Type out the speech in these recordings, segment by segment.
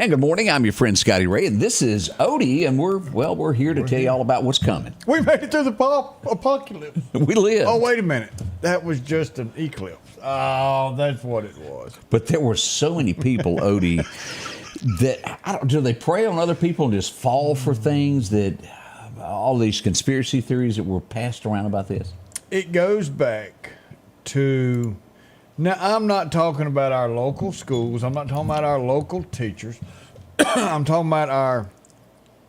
And good morning. I'm your friend Scotty Ray, and this is Odie, and we're here to tell you all about what's coming. We made it through the apocalypse. We live. Oh, wait a minute. That was just an eclipse. Oh, that's what it was. But there were so many people, Odie, that do they prey on other people and just fall for things that all these conspiracy theories that were passed around about this? It goes back to. Now, I'm not talking about our local schools. I'm not talking about our local teachers. I'm talking about our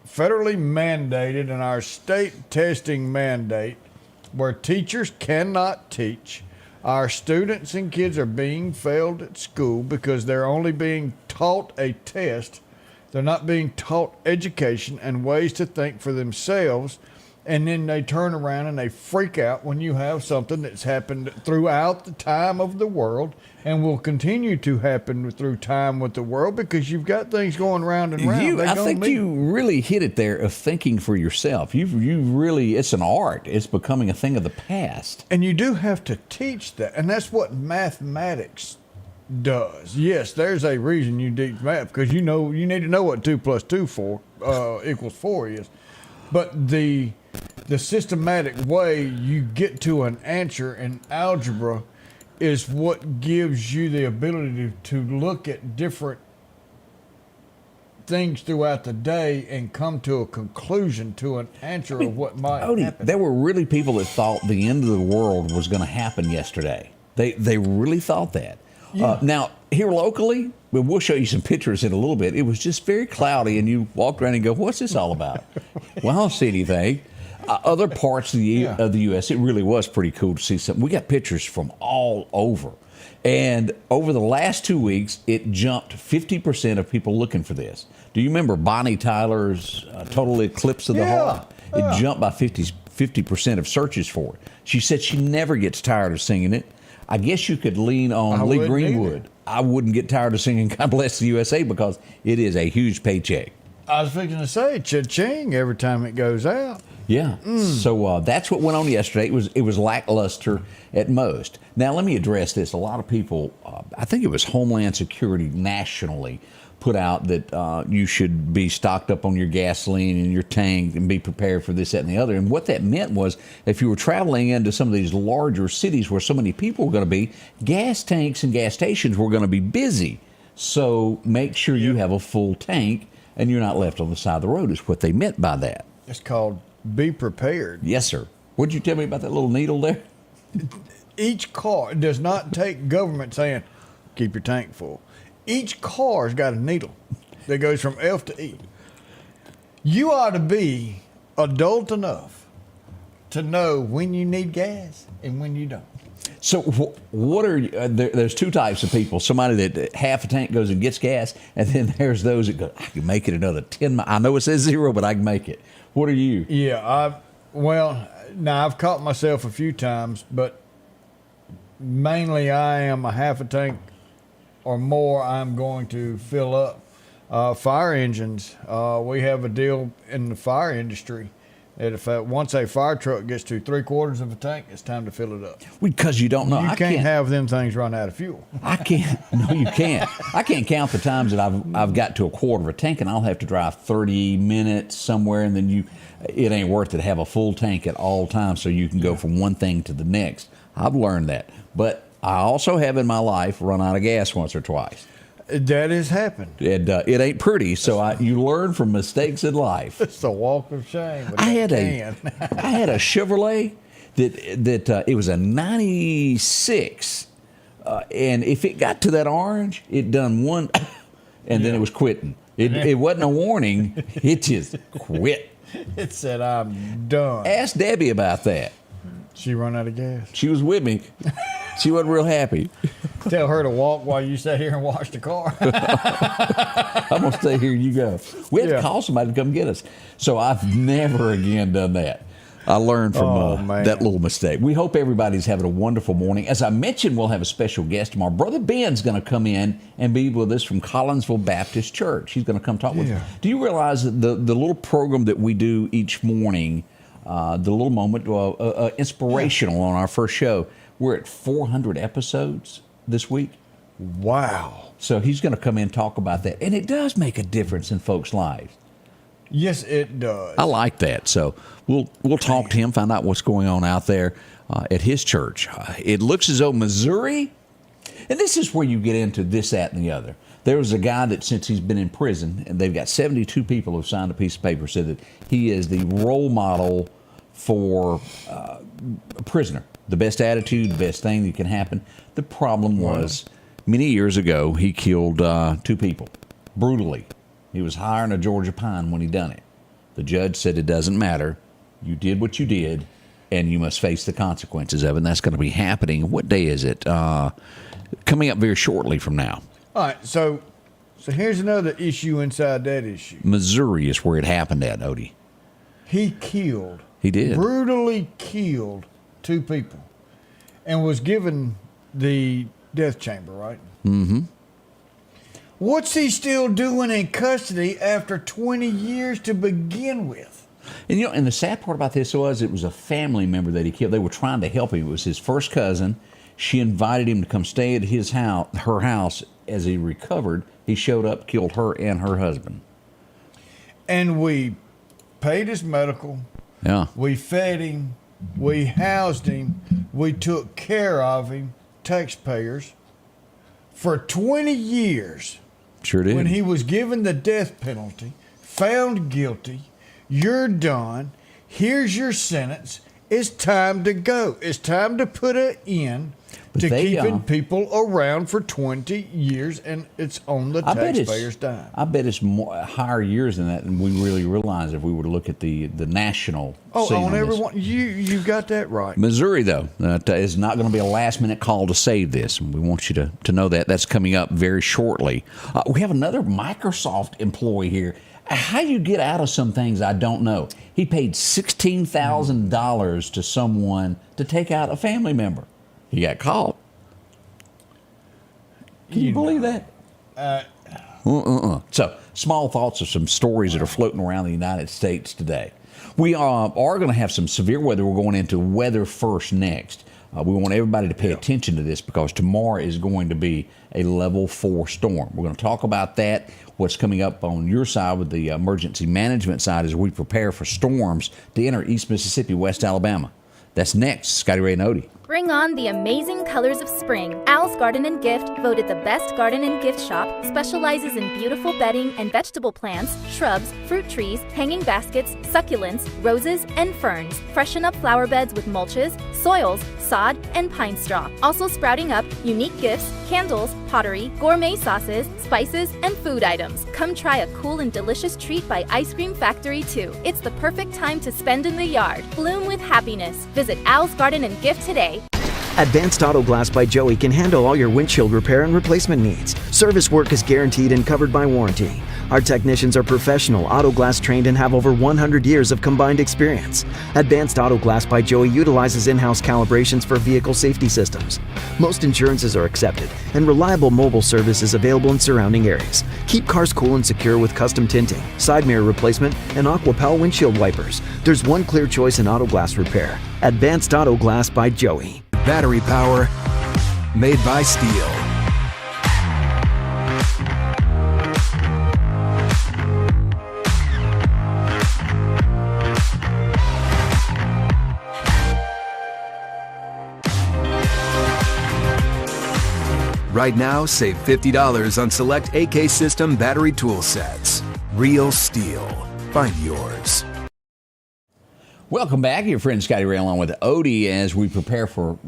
federally mandated and our state testing mandate where teachers cannot teach. Our students and kids are being failed at school because they're only being taught a test. They're not being taught education and ways to think for themselves. And then they turn around and they freak out when you have something that's happened throughout the time of the world and will continue to happen through time with the world because you've got things going round and round. I think you really hit it there of thinking for yourself. You really, it's an art. It's becoming a thing of the past. And you do have to teach that. And that's what mathematics does. Yes, there's a reason you teach math because you need to know what 2 + 2 equals 4 is. But the systematic way you get to an answer in algebra is what gives you the ability to look at different things throughout the day and come to a conclusion, to an answer of what might happen. There were really people that thought the end of the world was going to happen yesterday. They really thought that. Yeah. Now, here locally, we'll show you some pictures in a little bit. It was just very cloudy, and you walked around and go, what's this all about? Well, I don't see anything. Other parts of the U.S., it really was pretty cool to see something. We got pictures from all over. And over the last 2 weeks, it jumped 50% of people looking for this. Do you remember Bonnie Tyler's Total Eclipse of the Heart? It jumped by 50% of searches for it. She said she never gets tired of singing it. I guess you could lean on Lee Greenwood. I wouldn't get tired of singing God Bless the USA because it is a huge paycheck. I was fixing to say cha-ching every time it goes out. Yeah. So that's what went on yesterday. It was lackluster at most. Now, let me address this. A lot of people, I think it was Homeland Security nationally, put out that you should be stocked up on your gasoline and your tank and be prepared for this, that, and the other. And what that meant was if you were traveling into some of these larger cities where so many people were going to be, gas tanks and gas stations were going to be busy. So make sure you have a full tank and you're not left on the side of the road is what they meant by that. It's called be prepared. Yes, sir. What did you tell me about that little needle there? Each car does not take government saying, keep your tank full. Each car's got a needle that goes from F to E. You ought to be adult enough to know when you need gas and when you don't. So what are there's two types of people. Somebody that half a tank goes and gets gas, and then there's those that go, I can make it another 10 miles. I know it says 0, but I can make it. What are you? Yeah, I've caught myself a few times, but mainly I am a half a tank or more. I'm going to fill up. Fire engines, we have a deal in the fire industry that if once a fire truck gets to 3/4 of a tank, it's time to fill it up. Because you don't know. You can't have them things run out of fuel. I can't. No, you can't. I can't count the times that I've got to 1/4 of a tank, and I'll have to drive 30 minutes somewhere, and then it ain't worth it to have a full tank at all times so you can go from one thing to the next. I've learned that. But I also have in my life run out of gas once or twice. That has happened. It ain't pretty, so you learn from mistakes in life. It's a walk of shame. I had a Chevrolet that it was a 96, and if it got to that orange, it done one, and then it was quitting. It wasn't a warning. It just quit. It said, I'm done. Ask Debbie about that. She run out of gas. She was with me. She wasn't real happy. Tell her to walk while you sat here and wash the car. I'm going to stay here, you go. We had to Yeah. call somebody to come get us. So I've never again done that. I learned from that little mistake. We hope everybody's having a wonderful morning. As I mentioned, we'll have a special guest tomorrow. Brother Ben's going to come in and be with us from Collinsville Baptist Church. He's going to come talk with us. Do you realize that the little program that we do each morning, the little moment, inspirational on our first show, we're at 400 episodes this week. Wow. So he's going to come in and talk about that. And it does make a difference in folks' lives. Yes, it does. I like that. So we'll talk to him, find out what's going on out there at his church. It looks as though Missouri, and this is where you get into this, that, and the other. There was a guy that since he's been in prison, and they've got 72 people who've signed a piece of paper, said that he is the role model for a prisoner. The best attitude, the best thing that can happen. The problem was, many years ago, he killed 2 people brutally. He was higher than a Georgia pine when he done it. The judge said it doesn't matter. You did what you did, and you must face the consequences of it. And that's going to be happening. What day is it? Coming up very shortly from now. All right, so here's another issue inside that issue. Missouri is where it happened at, Odie. He killed. He did. Brutally killed 2 people and was given the death chamber, right? Mm-hmm. What's he still doing in custody after 20 years to begin with? And and the sad part about this was it was a family member that he killed. They were trying to help him. It was his first cousin. She invited him to come stay at her house. As he recovered, he showed up, killed her and her husband. And we paid his medical. Yeah. We fed him. We housed him. We took care of him, taxpayers, for 20 years. Sure did. When he was given the death penalty, found guilty, you're done. Here's your sentence. It's time to go. It's time to put an end to keeping people around for 20 years, and it's on the taxpayers' dime. I bet it's higher years than that than we really realize if we were to look at the national scene on everyone. You got that right. Missouri, though, is not going to be a last-minute call to save this. We want you to know that. That's coming up very shortly. We have another Microsoft employee here. How you get out of some things, I don't know. He paid $16,000 to someone to take out a family member. He got caught. Can you believe that? So, small thoughts of some stories that are floating around the United States today. We are going to have some severe weather. We're going into weather first next. We want everybody to pay attention to this because tomorrow is going to be a level 4 storm. We're going to talk about that, what's coming up on your side with the emergency management side as we prepare for storms to enter East Mississippi, West Alabama. That's next. Scotty Ray and Odie. Bring on the amazing colors of spring. Al's Garden and Gift, voted the best garden and gift shop, specializes in beautiful bedding and vegetable plants, shrubs, fruit trees, hanging baskets, succulents, roses, and ferns. Freshen up flower beds with mulches, soils, sod, and pine straw. Also sprouting up unique gifts, candles, pottery, gourmet sauces, spices, and food items. Come try a cool and delicious treat by Ice Cream Factory 2. It's the perfect time to spend in the yard. Bloom with happiness. Visit Al's Garden and Gift today. Advanced Auto Glass by Joey can handle all your windshield repair and replacement needs. Service work is guaranteed and covered by warranty. Our technicians are professional, auto glass trained, and have over 100 years of combined experience. Advanced Auto Glass by Joey utilizes in-house calibrations for vehicle safety systems. Most insurances are accepted, and reliable mobile service is available in surrounding areas. Keep cars cool and secure with custom tinting, side mirror replacement, and AquaPal windshield wipers. There's one clear choice in auto glass repair. Advanced Auto Glass by Joey. Battery power made by steel. Right now, save $50 on select AK System battery tool sets. Real steel. Find yours. Welcome back. Your friend Scotty Ray along with Odie as we prepare for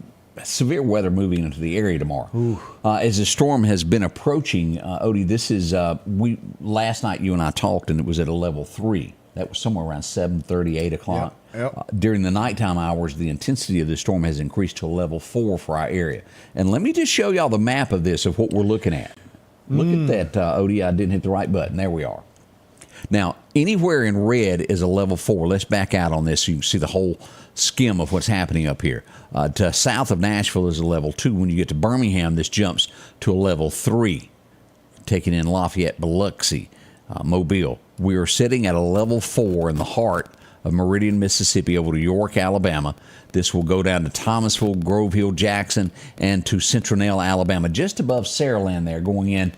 severe weather moving into the area tomorrow. As the storm has been approaching, Odie, this is, last night you and I talked and it was at a level 3. That was somewhere around 7:30, 8 o'clock. Yep. During the nighttime hours, the intensity of the storm has increased to a level 4 for our area. And let me just show y'all the map of this, of what we're looking at. Look at that, Odie. I didn't hit the right button. There we are. Now, anywhere in red is a level 4. Let's back out on this so you can see the whole skim of what's happening up here. To south of Nashville is a level 2. When you get to Birmingham, this jumps to a level 3, taking in Lafayette, Biloxi, Mobile. We are sitting at a level 4 in the heart of Meridian, Mississippi, over to York, Alabama. This will go down to Thomasville, Grove Hill, Jackson, and to Centronell, Alabama, just above Saraland there, going in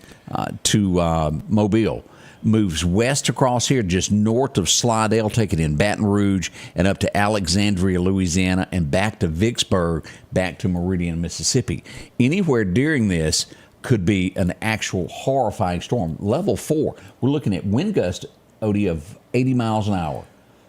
to Mobile. Moves west across here, just north of Slidell, taking in Baton Rouge, and up to Alexandria, Louisiana, and back to Vicksburg, back to Meridian, Mississippi. Anywhere during this could be an actual horrifying storm. Level 4, we're looking at wind gust, Odie, of 80 miles an hour.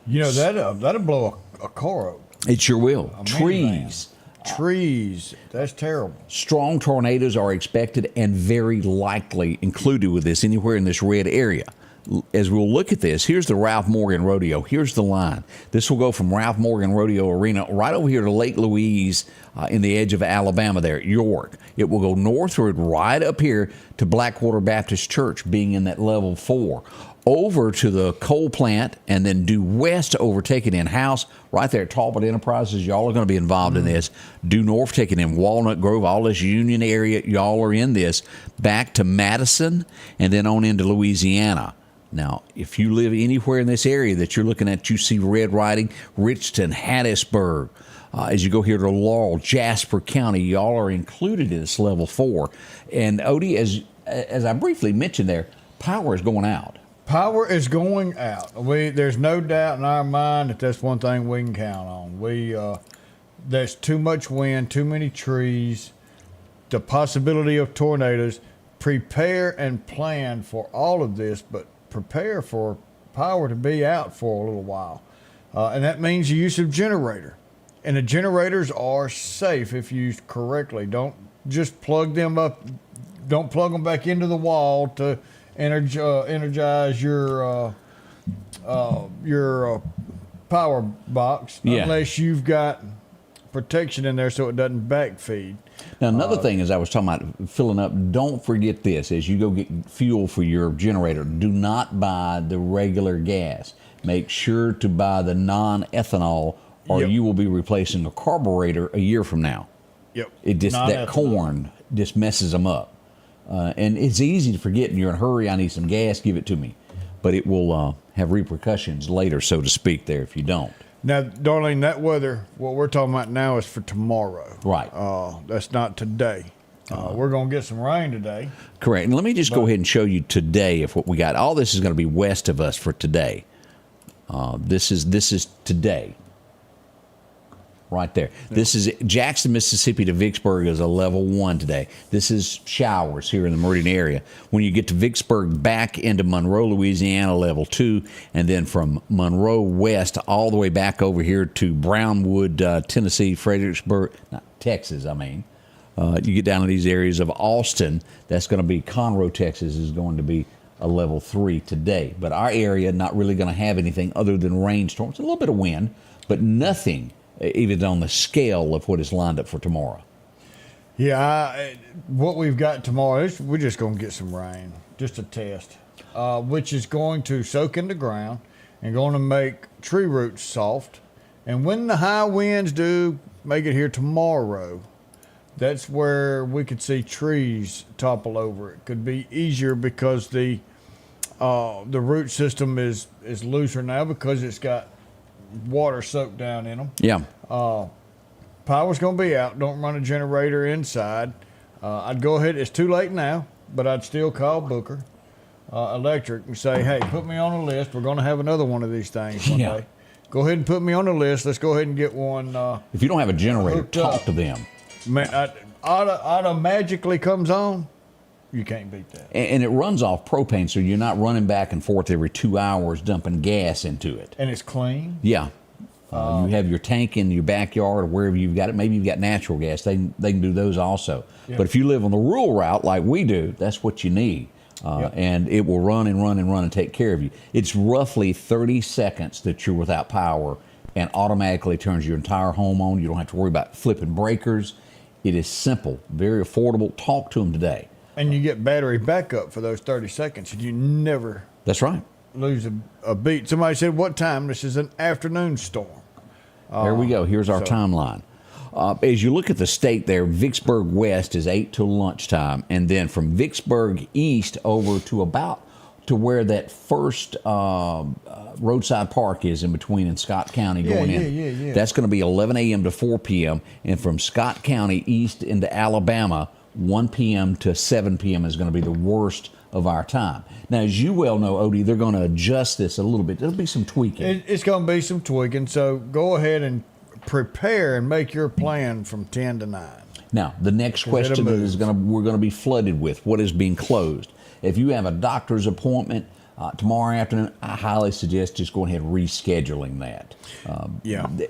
You know, that'll blow a car up. It sure will. Trees. Trees. That's terrible. Strong tornadoes are expected and very likely included with this anywhere in this red area. As we'll look at this, here's the Ralph Morgan Rodeo. Here's the line. This will go from Ralph Morgan Rodeo Arena right over here to Lake Louise in the edge of Alabama there at York. It will go northward right up here to Blackwater Baptist Church, being in that level 4. Over to the coal plant, and then due west over, taking in House, right there at Talbot Enterprises. Y'all are going to be involved in this. Due north, taking in Walnut Grove, all this Union area. Y'all are in this. Back to Madison, and then on into Louisiana. Now, if you live anywhere in this area that you're looking at, you see red writing, Richton, Hattiesburg. As you go here to Laurel, Jasper County, y'all are included in this level 4. And Odie, as I briefly mentioned there, power is going out. Power is going out. There's no doubt in our mind that that's one thing we can count on. There's too much wind, too many trees, the possibility of tornadoes. Prepare and plan for all of this, but prepare for power to be out for a little while. And that means the use of generator. And the generators are safe if used correctly. Don't just plug them up. Don't plug them back into the wall to energize your power box, unless you've got protection in there so it doesn't backfeed. Now, another thing, as I was talking about filling up, don't forget this. As you go get fuel for your generator, do not buy the regular gas. Make sure to buy the non-ethanol, or you will be replacing a carburetor a year from now. Yep. That corn just messes them up. And it's easy to forget, and you're in a hurry, I need some gas, give it to me. But it will have repercussions later, so to speak, there if you don't. Now, Darlene, that weather, what we're talking about now is for tomorrow. Right. That's not today. We're going to get some rain today. Correct. And let me just go ahead and show you today of what we got. All this is going to be west of us for today. This is today. Right there. This is Jackson, Mississippi to Vicksburg is a level 1 today. This is showers here in the Meridian area. When you get to Vicksburg back into Monroe, Louisiana, level 2, and then from Monroe west all the way back over here to Brownwood, Tennessee, Fredericksburg, Texas, I mean. You get down to these areas of Austin, that's going to be Conroe, Texas, is going to be a level 3 today. But our area not really going to have anything other than rainstorms, a little bit of wind, but nothing even on the scale of what is lined up for tomorrow. Yeah, what we've got tomorrow is we're just going to get some rain, just a test, which is going to soak in the ground and going to make tree roots soft. And when the high winds do make it here tomorrow, that's where we could see trees topple over. It could be easier because the root system is looser now because it's got water soaked down in them. Yeah. Power's going to be out. Don't run a generator inside. I'd go ahead. It's too late now, but I'd still call Booker Electric and say, hey, put me on a list. We're going to have another one of these things one day. Go ahead and put me on the list. Let's go ahead and get one. If you don't have a generator, talk to them. Man, auto magically comes on. You can't beat that. And it runs off propane, so you're not running back and forth every 2 hours dumping gas into it. And it's clean. Yeah. You have your tank in your backyard or wherever you've got it. Maybe you've got natural gas. They can do those also. Yeah. But if you live on the rural route like we do, that's what you need. and it will run and run and run and take care of you. It's roughly 30 seconds that you're without power and automatically turns your entire home on. You don't have to worry about flipping breakers. It is simple, very affordable. Talk to them today. And you get battery backup for those 30 seconds, and you never That's right. lose a beat. Somebody said, what time? This is an afternoon storm. There we go. Here's our timeline. As you look at the state there, Vicksburg West is 8 till lunchtime, and then from Vicksburg East over to about to where that first roadside park is in between in Scott County going in. That's going to be 11 a.m. to 4 p.m. And from Scott County east into Alabama, 1 p.m. to 7 p.m. is going to be the worst of our time. Now, as you well know, Odie, they're going to adjust this a little bit. There'll be some tweaking. It's going to be some tweaking, so go ahead and prepare and make your plan from 10 to 9. Now, the next question that we're going to be flooded with, what is being closed? If you have a doctor's appointment tomorrow afternoon, I highly suggest just going ahead and rescheduling that.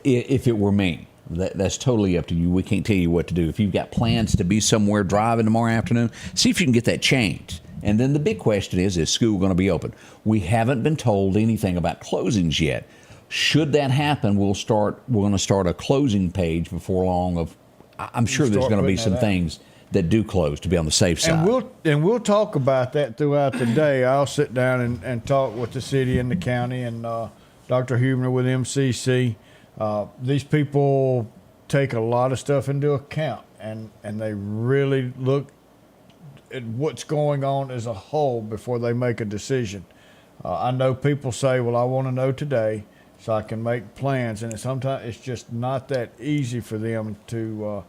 If it were me, that's totally up to you. We can't tell you what to do. If you've got plans to be somewhere driving tomorrow afternoon, see if you can get that changed. And then the big question is school going to be open? We haven't been told anything about closings yet. Should that happen, we're going to start a closing page before long. I'm sure there's going to be some things that do close to be on the safe side. And we'll talk about that throughout the day. I'll sit down and talk with the city and the county and Dr. Huebner with MCC. These people take a lot of stuff into account, and they really look at what's going on as a whole before they make a decision. I know people say, well, I want to know today so I can make plans, and sometimes it's just not that easy for them to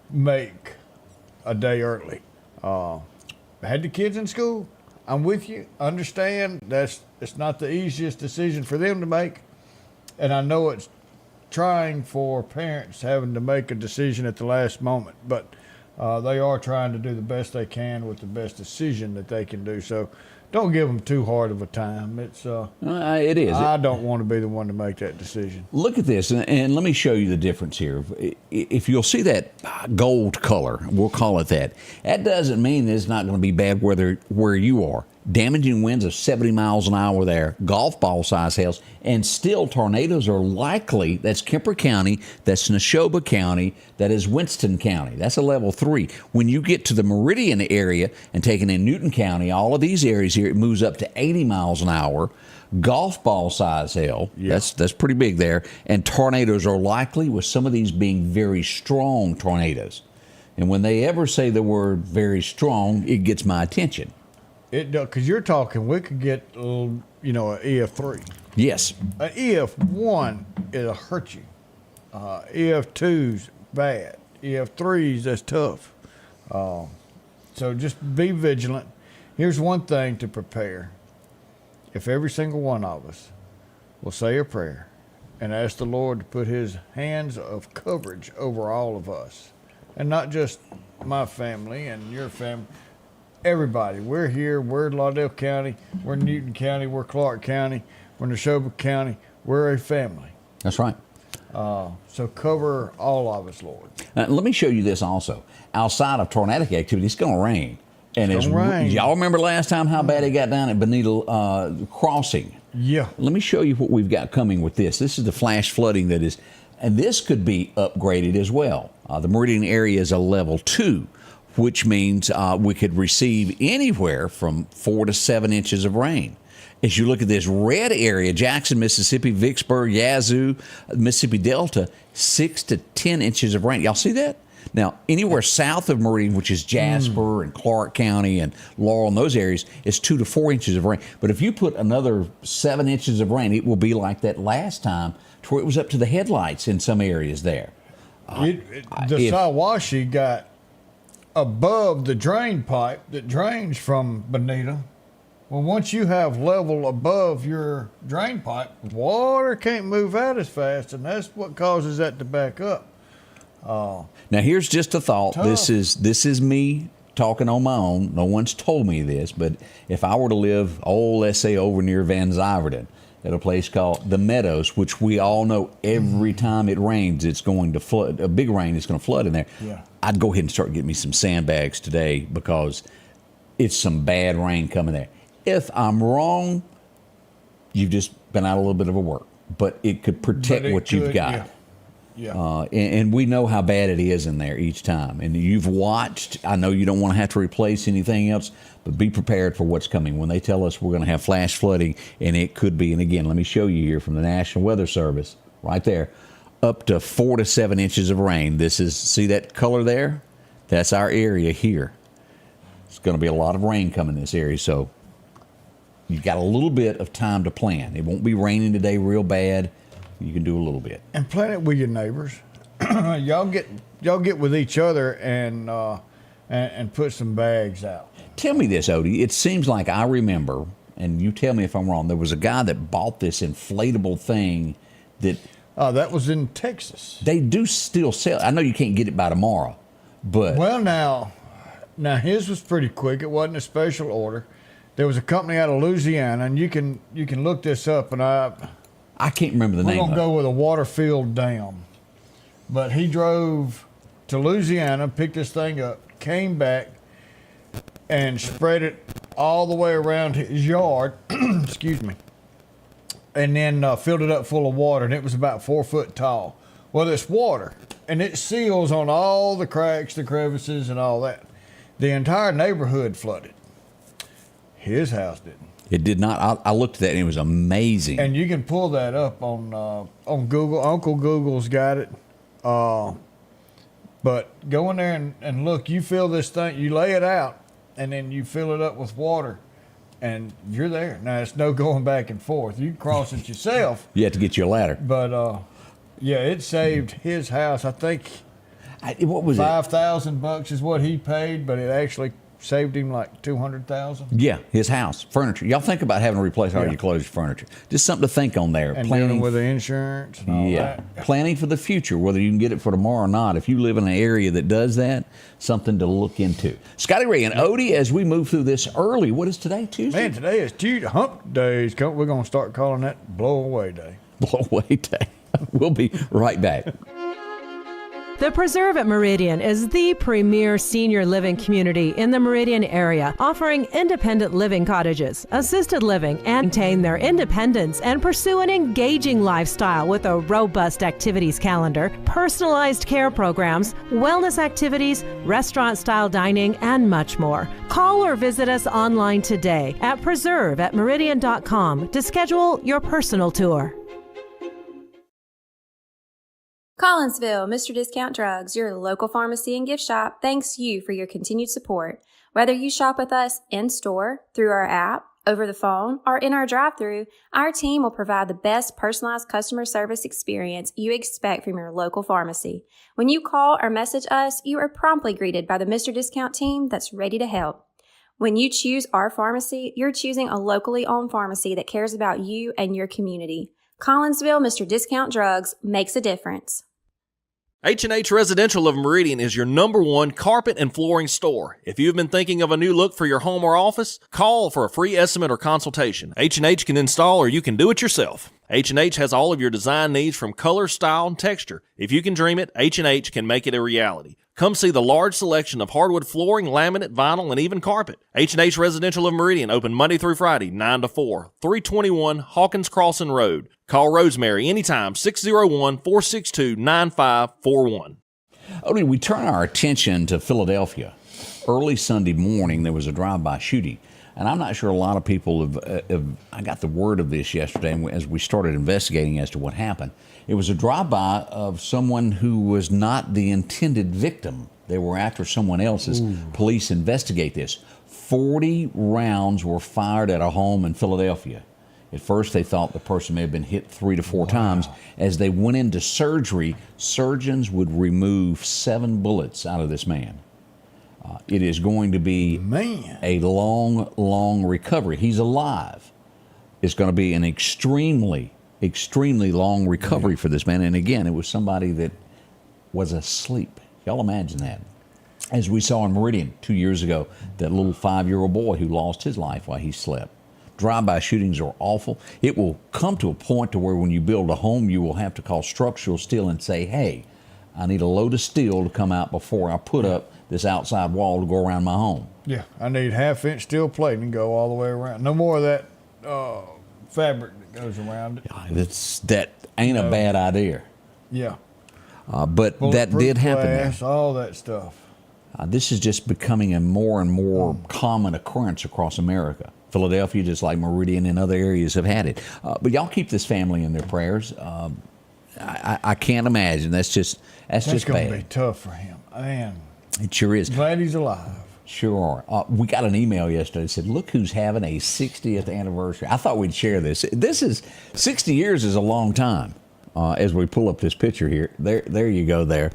make a day early. Had the kids in school, I'm with you, understand it's not the easiest decision for them to make, and I know it's trying for parents having to make a decision at the last moment, but they are trying to do the best they can with the best decision that they can do. So don't give them too hard of a time. It is. I don't want to be the one to make that decision. Look at this, and let me show you the difference here. If you'll see that gold color, we'll call it that, that doesn't mean that it's not going to be bad weather where you are. Damaging winds of 70 miles an hour there, golf ball size hails, and still tornadoes are likely. That's Kemper County, that's Neshoba County, that is Winston County. That's a level 3. When you get to the Meridian area and taking in Newton County, all of these areas here, it moves up to 80 miles an hour. Golf ball size hail, that's pretty big there. And tornadoes are likely, with some of these being very strong tornadoes. And when they ever say the word very strong, it gets my attention. It does, because you're talking, we could get, an EF3. Yes. An EF1, it'll hurt you. EF2's bad. EF3's, that's tough. So just be vigilant. Here's one thing to prepare. If every single one of us will say a prayer and ask the Lord to put his hands of coverage over all of us, and not just my family and your family, everybody. We're here. We're Lauderdale County. We're Newton County. We're Clark County. We're Neshoba County. We're a family. That's right. So cover all of us, Lord. Let me show you this also. Outside of tornadic activity, it's going to rain. And it's rain. Y'all remember last time how bad it got down at Bonita Crossing? Yeah. Let me show you what we've got coming with this. This is the flash flooding that is, and this could be upgraded as well. The Meridian area is a level 2. Which means we could receive anywhere from 4 to 7 inches of rain. As you look at this red area, Jackson, Mississippi, Vicksburg, Yazoo, Mississippi Delta, 6 to 10 inches of rain. Y'all see that? Now, anywhere south of Meridian, which is Jasper and Clark County and Laurel and those areas, is 2 to 4 inches of rain. But if you put another 7 inches of rain, it will be like that last time, to where it was up to the headlights in some areas there. The Sawashi got above the drain pipe that drains from Bonita. Well, once you have level above your drain pipe, water can't move out as fast, and that's what causes that to back up. Now, here's just a thought. Tough. This is me talking on my own. No one's told me this, but if I were to live, let's say over near Van Zyverden, at a place called the Meadows, which we all know every time it rains, it's going to flood. A big rain is going to flood in there. Yeah. I'd go ahead and start getting me some sandbags today, because it's some bad rain coming there. If I'm wrong, you've just been out a little bit of a work, but it could protect what you've got. Yeah. And we know how bad it is in there each time. And you've watched. I know you don't want to have to replace anything else, but be prepared for what's coming. When they tell us we're going to have flash flooding, and it could be, and again, let me show you here from the National Weather Service, right there, up to 4 to 7 inches of rain. This is, see that color there? That's our area here. It's going to be a lot of rain coming in this area, so you've got a little bit of time to plan. It won't be raining today real bad. You can do a little bit. And plan it with your neighbors. y'all get with each other and put some bags out. Tell me this, Odie. It seems like I remember, and you tell me if I'm wrong, there was a guy that bought this inflatable thing that... that was in Texas. They do still sell. I know you can't get it by tomorrow, but... Well, now his was pretty quick. It wasn't a special order. There was a company out of Louisiana, and you can look this up, and I can't remember the name. We're going to go with a water-filled dam. But he drove to Louisiana, picked this thing up, came back, and spread it all the way around his yard, excuse me, and then filled it up full of water, and it was about 4 foot tall. Well, it's water, and it seals on all the cracks, the crevices, and all that. The entire neighborhood flooded. His house didn't. It did not. I looked at that, and it was amazing. And you can pull that up on Google. Uncle Google's got it. But go in there and look. You fill this thing. You lay it out, and then you fill it up with water, and you're there. Now, it's no going back and forth. You can cross it yourself. You have to get your ladder. But, yeah, it saved his house. I think what was $5,000 is what he paid, but it actually saved him like $200,000. Yeah, his house, furniture. Y'all think about having to replace all your clothes, furniture. Just something to think on there. And dealing with the insurance and all that. Planning for the future, whether you can get it for tomorrow or not. If you live in an area that does that, something to look into. Scotty Ray and Odie, as we move through this early, what is today, Tuesday? Man, today is Tuesday. Hump Day. We're going to start calling that Blow Away Day. Blow Away Day. We'll be right back. The Preserve at Meridian is the premier senior living community in the Meridian area, offering independent living cottages, assisted living, and maintain their independence and pursue an engaging lifestyle with a robust activities calendar, personalized care programs, wellness activities, restaurant-style dining, and much more. Call or visit us online today at preserveatmeridian.com to schedule your personal tour. Collinsville, Mr. Discount Drugs, your local pharmacy and gift shop, thanks you for your continued support. Whether you shop with us in-store, through our app, over the phone, or in our drive-thru, our team will provide the best personalized customer service experience you expect from your local pharmacy. When you call or message us, you are promptly greeted by the Mr. Discount team that's ready to help. When you choose our pharmacy, you're choosing a locally owned pharmacy that cares about you and your community. Collinsville, Mr. Discount Drugs makes a difference. H&H Residential of Meridian is your #1 carpet and flooring store. If you've been thinking of a new look for your home or office, call for a free estimate or consultation. H&H can install or you can do it yourself. H&H has all of your design needs from color, style, and texture. If you can dream it, H&H can make it a reality. Come see the large selection of hardwood flooring, laminate, vinyl, and even carpet. H&H Residential of Meridian, open Monday through Friday, 9 to 4, 321 Hawkins Crossing Road. Call Rosemary anytime, 601-462-9541. Odie, we turn our attention to Philadelphia. Early Sunday morning, there was a drive-by shooting. And I'm not sure a lot of people have I got the word of this yesterday as we started investigating as to what happened. It was a drive-by of someone who was not the intended victim. They were after someone else's. Police investigate this. 40 rounds were fired at a home in Philadelphia. At first, they thought the person may have been hit 3 to 4 times. As they went into surgery, surgeons would remove 7 bullets out of this man. It is going to be a long, long recovery. He's alive. It's going to be an extremely, extremely long recovery for this man. And again, it was somebody that was asleep. Y'all imagine that. As we saw in Meridian 2 years ago, that little 5-year-old boy who lost his life while he slept. Drive-by shootings are awful. It will come to a point to where when you build a home, you will have to call structural steel and say, hey, I need a load of steel to come out before I put up this outside wall to go around my home. Yeah, I need 1/2-inch steel plate and go all the way around. No more of that fabric that goes around it. That ain't a bad idea. Yeah. But that did happen there. Glass, all that stuff. This is just becoming a more and more common occurrence across America. Philadelphia, just like Meridian and other areas, have had it. But y'all keep this family in their prayers. I can't imagine. That's just That's bad. going to be tough for him. Man, It sure is. glad he's alive. Sure are. We got an email yesterday that said, look who's having a 60th anniversary. I thought we'd share this. 60 years is a long time. As we pull up this picture here. There you go there.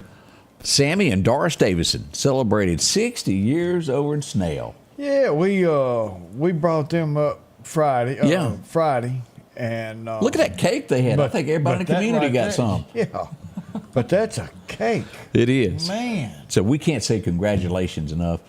Sammy and Doris Davison celebrated 60 years over in Snail. Yeah, we brought them up Friday. Friday. And look at that cake they had. I think everybody in the community got some. Yeah. But that's a cake. It is. Man. So we can't say congratulations enough.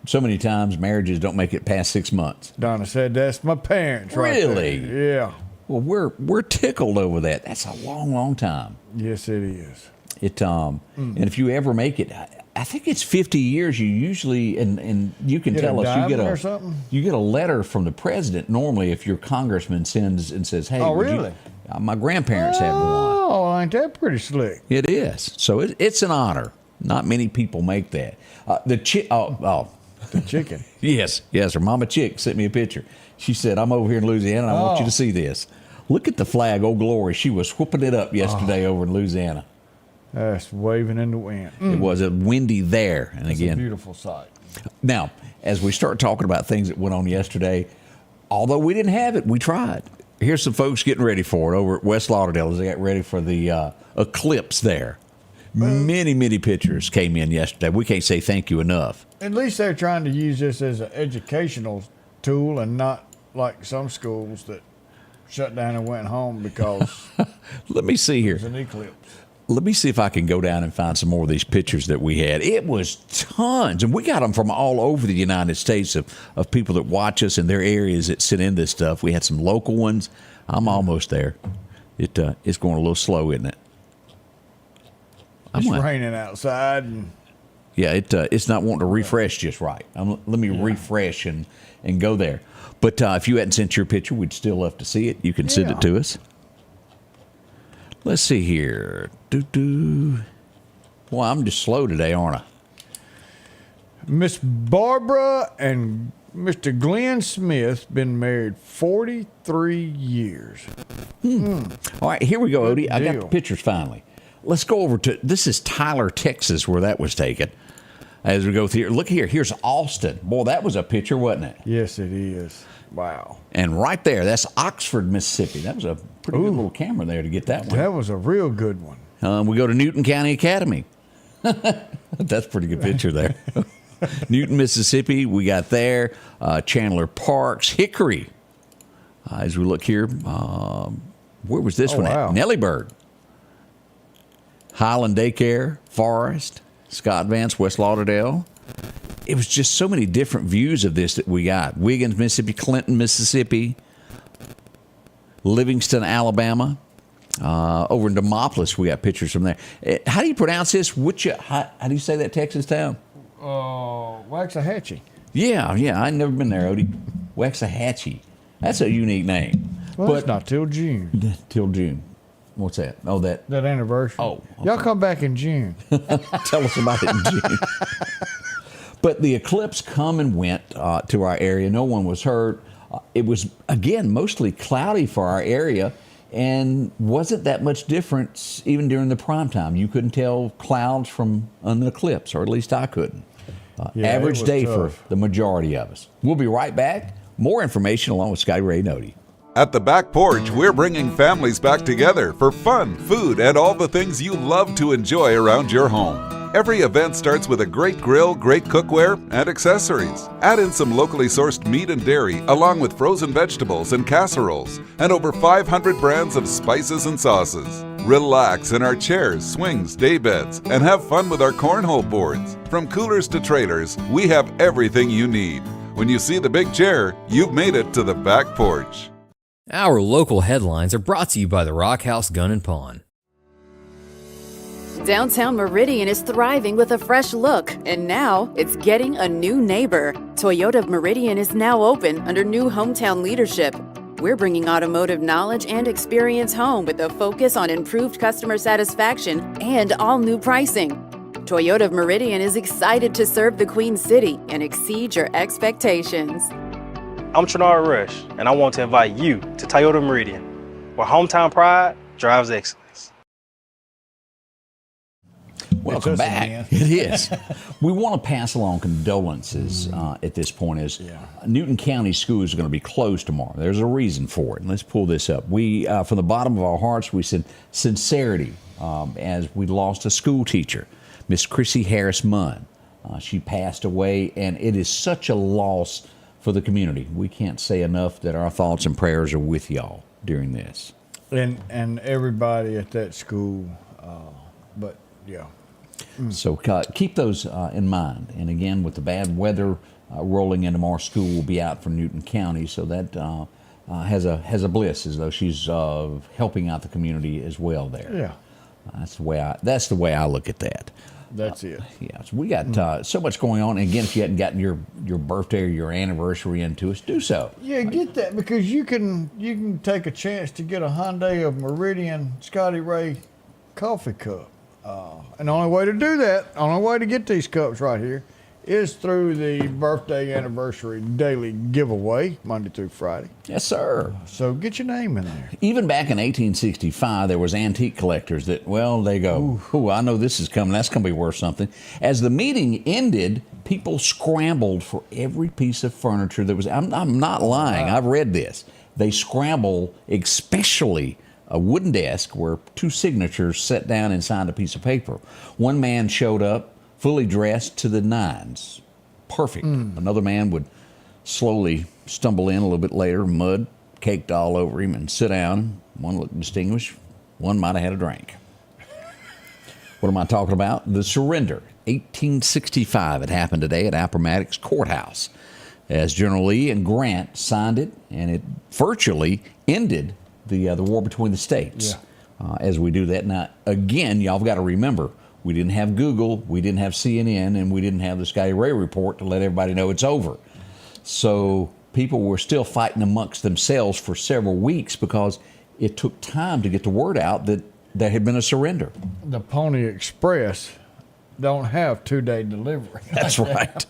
So many times marriages don't make it past 6 months. Donna said that's my parents right Really? there. Yeah. Well, we're tickled over that. That's a long, long time. Yes, it is. And if you ever make it, I think it's 50 years. You usually and you can Get tell a us you get diamond or something? you get a letter from the president normally if your congressman sends and says, "Hey, Oh, would you-" really? My grandparents had one. Oh, ain't that pretty slick? It is. So it's an honor. Not many people make that. The Chicken. Yes, her mama Chick sent me a picture. She said, "I'm over here in Louisiana. I want you to see this. Look at the flag, Old Glory." She was whooping it up yesterday over in Louisiana. That's waving in the wind. It was windy there. And It's again, a beautiful sight. now, as we start talking about things that went on yesterday, although we didn't have it, we tried. Here's some folks getting ready for it over at West Lauderdale as they got ready for the Eclipse there. Many, many pictures came in yesterday. We can't say thank you enough. At least they're trying to use this as an educational tool and not like some schools that shut down and went home because Let me see here. there's an eclipse. Let me see if I can go down and find some more of these pictures that we had. It was tons, and we got them from all over the United States of people that watch us in their areas that sent in this stuff. We had some local ones. I'm almost there. It's going a little slow, isn't it? It's raining outside. And Yeah, it's not wanting to refresh just right. Let me refresh and go there. But if you hadn't sent your picture, we'd still love to see it. You can send it to us. Let's see here. Well, I'm just slow today, aren't I? Miss Barbara and Mr. Glenn Smith been married 43 years. All right, here we go, Odie. I got the deal. pictures finally. Let's go over to, this is Tyler, Texas, where that was taken. As we go through, look here. Here's Austin. Boy, that was a picture, wasn't it? Yes, it is. Wow. And right there, that's Oxford, Mississippi. That was a pretty good little camera there to get that one. That was a real good one. We go to Newton County Academy. That's a pretty good picture there. Newton, Mississippi, we got there. Chandler Parks, Hickory. As we look here, where was this one wow. at? Nellyburg. Highland Daycare, Forest, Scott Vance, West Lauderdale. It was just so many different views of this that we got. Wiggins, Mississippi, Clinton, Mississippi, Livingston, Alabama. Over in Demopolis, we got pictures from there. How do you pronounce this? How do you say that Texas town? Waxahachie. Yeah, I've never been there, Odie. Waxahachie. That's a unique name. Well, it's not till June. Till June. What's that? Oh, that. That anniversary. Oh, okay. Y'all come back in June. Tell us about it in June. But the eclipse come and went to our area. No one was hurt. It was, again, mostly cloudy for our area and wasn't that much difference even during the prime time. You couldn't tell clouds from an eclipse, or at least I couldn't. Average day tough. for the majority of us. We'll be right back. More information along with Scotty Ray Report. At the Back Porch, we're bringing families back together for fun, food, and all the things you love to enjoy around your home. Every event starts with a great grill, great cookware, and accessories. Add in some locally sourced meat and dairy, along with frozen vegetables and casseroles, and over 500 brands of spices and sauces. Relax in our chairs, swings, day beds, and have fun with our cornhole boards. From coolers to trailers, we have everything you need. When you see the big chair, you've made it to the Back Porch. Our local headlines are brought to you by the Rock House Gun and Pawn. Downtown Meridian is thriving with a fresh look, and now it's getting a new neighbor. Toyota of Meridian is now open under new hometown leadership. We're bringing automotive knowledge and experience home with a focus on improved customer satisfaction and all new pricing. Toyota of Meridian is excited to serve the Queen City and exceed your expectations. I'm Trinard Rush, and I want to invite you to Toyota Meridian, where hometown pride drives excellence. Welcome back. It is. We want to pass along condolences at this point as Newton County schools are going to be closed tomorrow. There's a reason for it. And let's pull this up. We, from the bottom of our hearts, we said sincerity as we lost a school teacher, Miss Chrissy Harris Munn. She passed away, and it is such a loss for the community. We can't say enough that our thoughts and prayers are with y'all during this. And everybody at that school, but yeah. So keep those in mind. And again, with the bad weather rolling into more, school will be out for Newton County, so that has a bliss, as though she's helping out the community as well there. Yeah, that's the way I look at that. That's it. Yeah, so we got so much going on. And again, if you hadn't gotten your birthday or your anniversary into us, do so. Yeah, get that, because you can take a chance to get a Hyundai of Meridian Scotty Ray coffee cup. And the only way to do that, only way to get these cups right here, is through the birthday anniversary daily giveaway, Monday through Friday. Yes, sir. So get your name in there. Even back in 1865, there was antique collectors that, well, they go, ooh, I know this is coming. That's going to be worth something. As the meeting ended, people scrambled for every piece of furniture that was, I'm not lying. Wow. I've read this. They scramble, especially a wooden desk where two signatures sat down and signed a piece of paper. One man showed up fully dressed to the nines. Perfect. Another man would slowly stumble in a little bit later, mud caked all over him, and sit down. One looked distinguished. One might have had a drink. What am I talking about? The surrender. 1865. It happened today at Appomattox Courthouse, as General Lee and Grant signed it, and it virtually ended the war between the states. As we do that. Now, again, y'all have got to remember, we didn't have Google, we didn't have CNN, and we didn't have the Scotty Ray Report to let everybody know it's over. So people were still fighting amongst themselves for several weeks because it took time to get the word out that there had been a surrender. The Pony Express don't have 2-day delivery. That's right.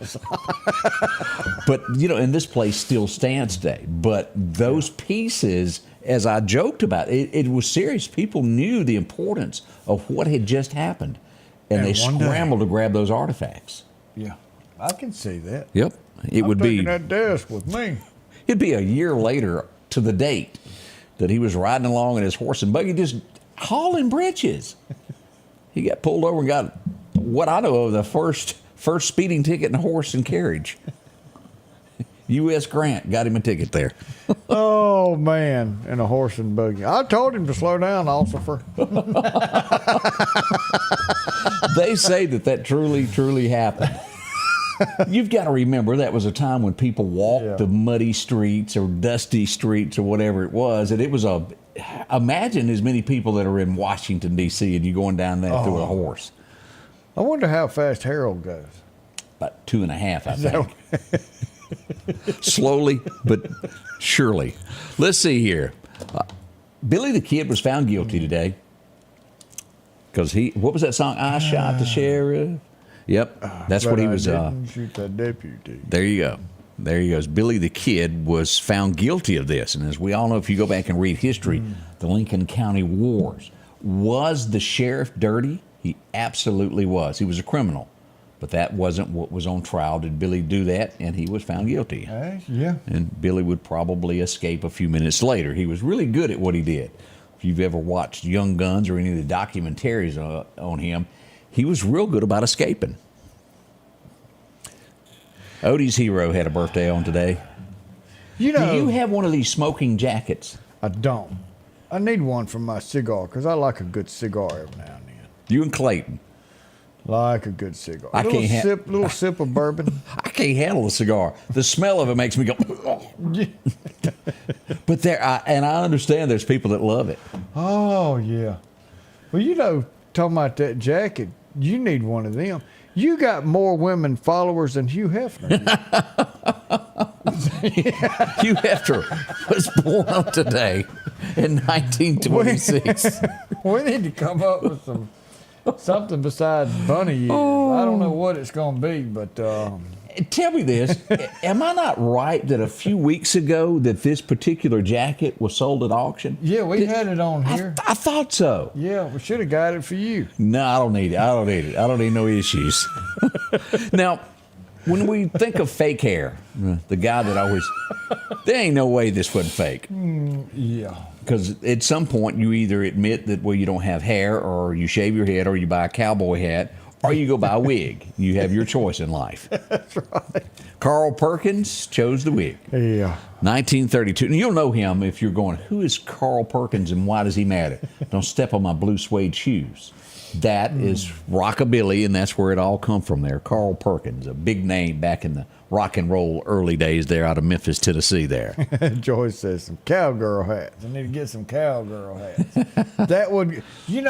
But, and this place still stands today. But those pieces, as I joked about, it was serious. People knew the importance of what had just happened, and they scrambled to grab those artifacts. Yeah, I can see that. Yep. It would be that desk with me. It'd be a year later to the date that he was riding along in his horse and buggy just hauling britches. He got pulled over and got what I know of the first speeding ticket in horse and carriage. U.S. Grant got him a ticket there. Oh, man, in a horse and buggy. I told him to slow down, officer. They say that truly, truly happened. You've got to remember that was a time when people walked the muddy streets or dusty streets or whatever it was, and it was imagine as many people that are in Washington, D.C., and you going down there through a horse. I wonder how fast Harold goes. About 2.5, I think. Slowly, but surely. Let's see here. Billy the Kid was found guilty today because what was that song? I shot the sheriff. Yep, that's what he was. Didn't shoot the deputy. There you go. There he goes. Billy the Kid was found guilty of this, and as we all know, if you go back and read history, the Lincoln County Wars. Was the sheriff dirty? He absolutely was. He was a criminal, but that wasn't what was on trial. Did Billy do that? And he was found guilty. Yeah. And Billy would probably escape a few minutes later. He was really good at what he did. If you've ever watched Young Guns or any of the documentaries on him, he was real good about escaping. Odie's hero had a birthday on today. Do you have one of these smoking jackets? I don't. I need one for my cigar because I like a good cigar every now and then. You and Clayton. Like a good cigar. Little sip of bourbon. I can't handle a cigar. The smell of it makes me go. But I understand there's people that love it. Oh yeah. Well, talking about that jacket. You need one of them. You got more women followers than Hugh Hefner. Hugh Hefner was born on today in 1926. We need to come up with something besides bunny ears. I don't know what it's going to be, but tell me this: am I not right that a few weeks ago that this particular jacket was sold at auction? Yeah, we had it on here. I thought so. Yeah, we should have got it for you. No, I don't need it. I don't need no issues. Now, when we think of fake hair, the guy that always, there ain't no way this wasn't fake. Yeah. Because at some point you either admit that, well, you don't have hair, or you shave your head, or you buy a cowboy hat, or you go buy a wig. You have your choice in life. That's right. Carl Perkins chose the wig. Yeah. 1932. And you'll know him if you're going, who is Carl Perkins and why does he matter? Don't step on my blue suede shoes. That is rockabilly, and that's where it all come from there. Carl Perkins, a big name back in the rock and roll early days there out of Memphis, Tennessee there. Joyce says some cowgirl hats. I need to get some cowgirl hats. That would, you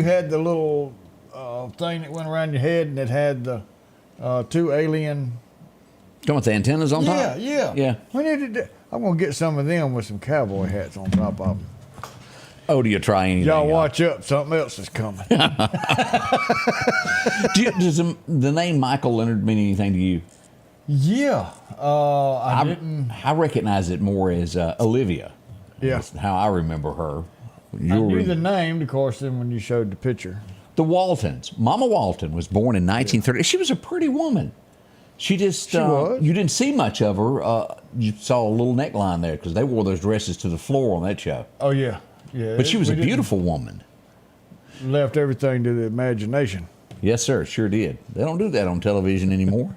had the little thing that went around your head, and it had the two alien. Come with the antennas on top? Yeah. We need to. I'm gonna get some of them with some cowboy hats on top of them. Oh, do you try anything? Y'all watch up. Something else is coming. Does the name Michael Leonard mean anything to you? Yeah. I didn't. I recognize it more as Olivia. Yeah. That's how I remember her. I knew the name, of course, then when you showed the picture. The Waltons. Mama Walton was born in 1930. She was a pretty woman. She just, was. You didn't see much of her. You saw a little neckline there because they wore those dresses to the floor on that show. Oh, yeah. Yeah. But she was a beautiful woman. Left everything to the imagination. Yes, sir. Sure did. They don't do that on television anymore.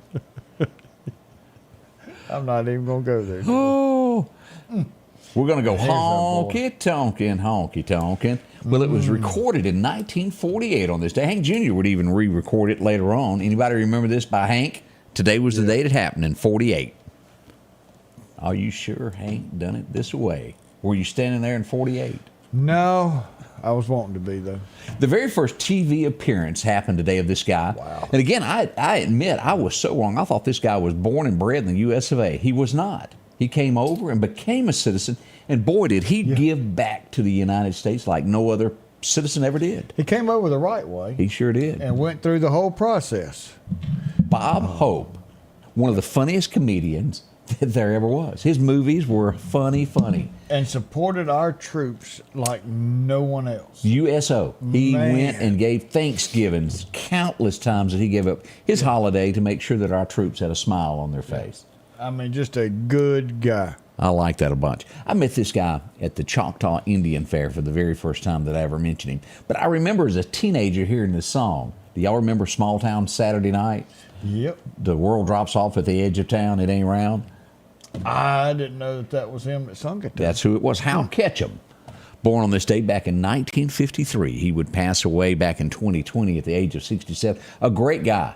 I'm not even going to go there. Oh. We're going to go Here's our boy. honky tonkin'. Well, it was recorded in 1948 on this day. Hank Jr. would even re-record it later on. Anybody remember this by Hank? Today was the date it happened in 48. Are you sure Hank done it this way? Were you standing there in 48? No, I was wanting to be, though. The very first TV appearance happened today of this guy. Wow. And again, I admit, I was so wrong. I thought this guy was born and bred in the U.S. of A. He was not. He came over and became a citizen, and boy, did he give back to the United States like no other citizen ever did. He came over the right way. He sure did. And went through the whole process. Bob Hope, one of the funniest comedians that there ever was. His movies were funny. And supported our troops like no one else. USO. He Man. went and gave Thanksgivings countless times that he gave up his holiday to make sure that our troops had a smile on their face. I mean, just a good guy. I like that a bunch. I met this guy at the Choctaw Indian Fair for the very first time that I ever mentioned him. But I remember as a teenager hearing this song. Do y'all remember Small Town Saturday Night? Yep. The world drops off at the edge of town. It ain't round. I didn't know that was him that sung it. That's who it was. Hal Ketchum. Born on this date back in 1953. He would pass away back in 2020 at the age of 67. A great guy.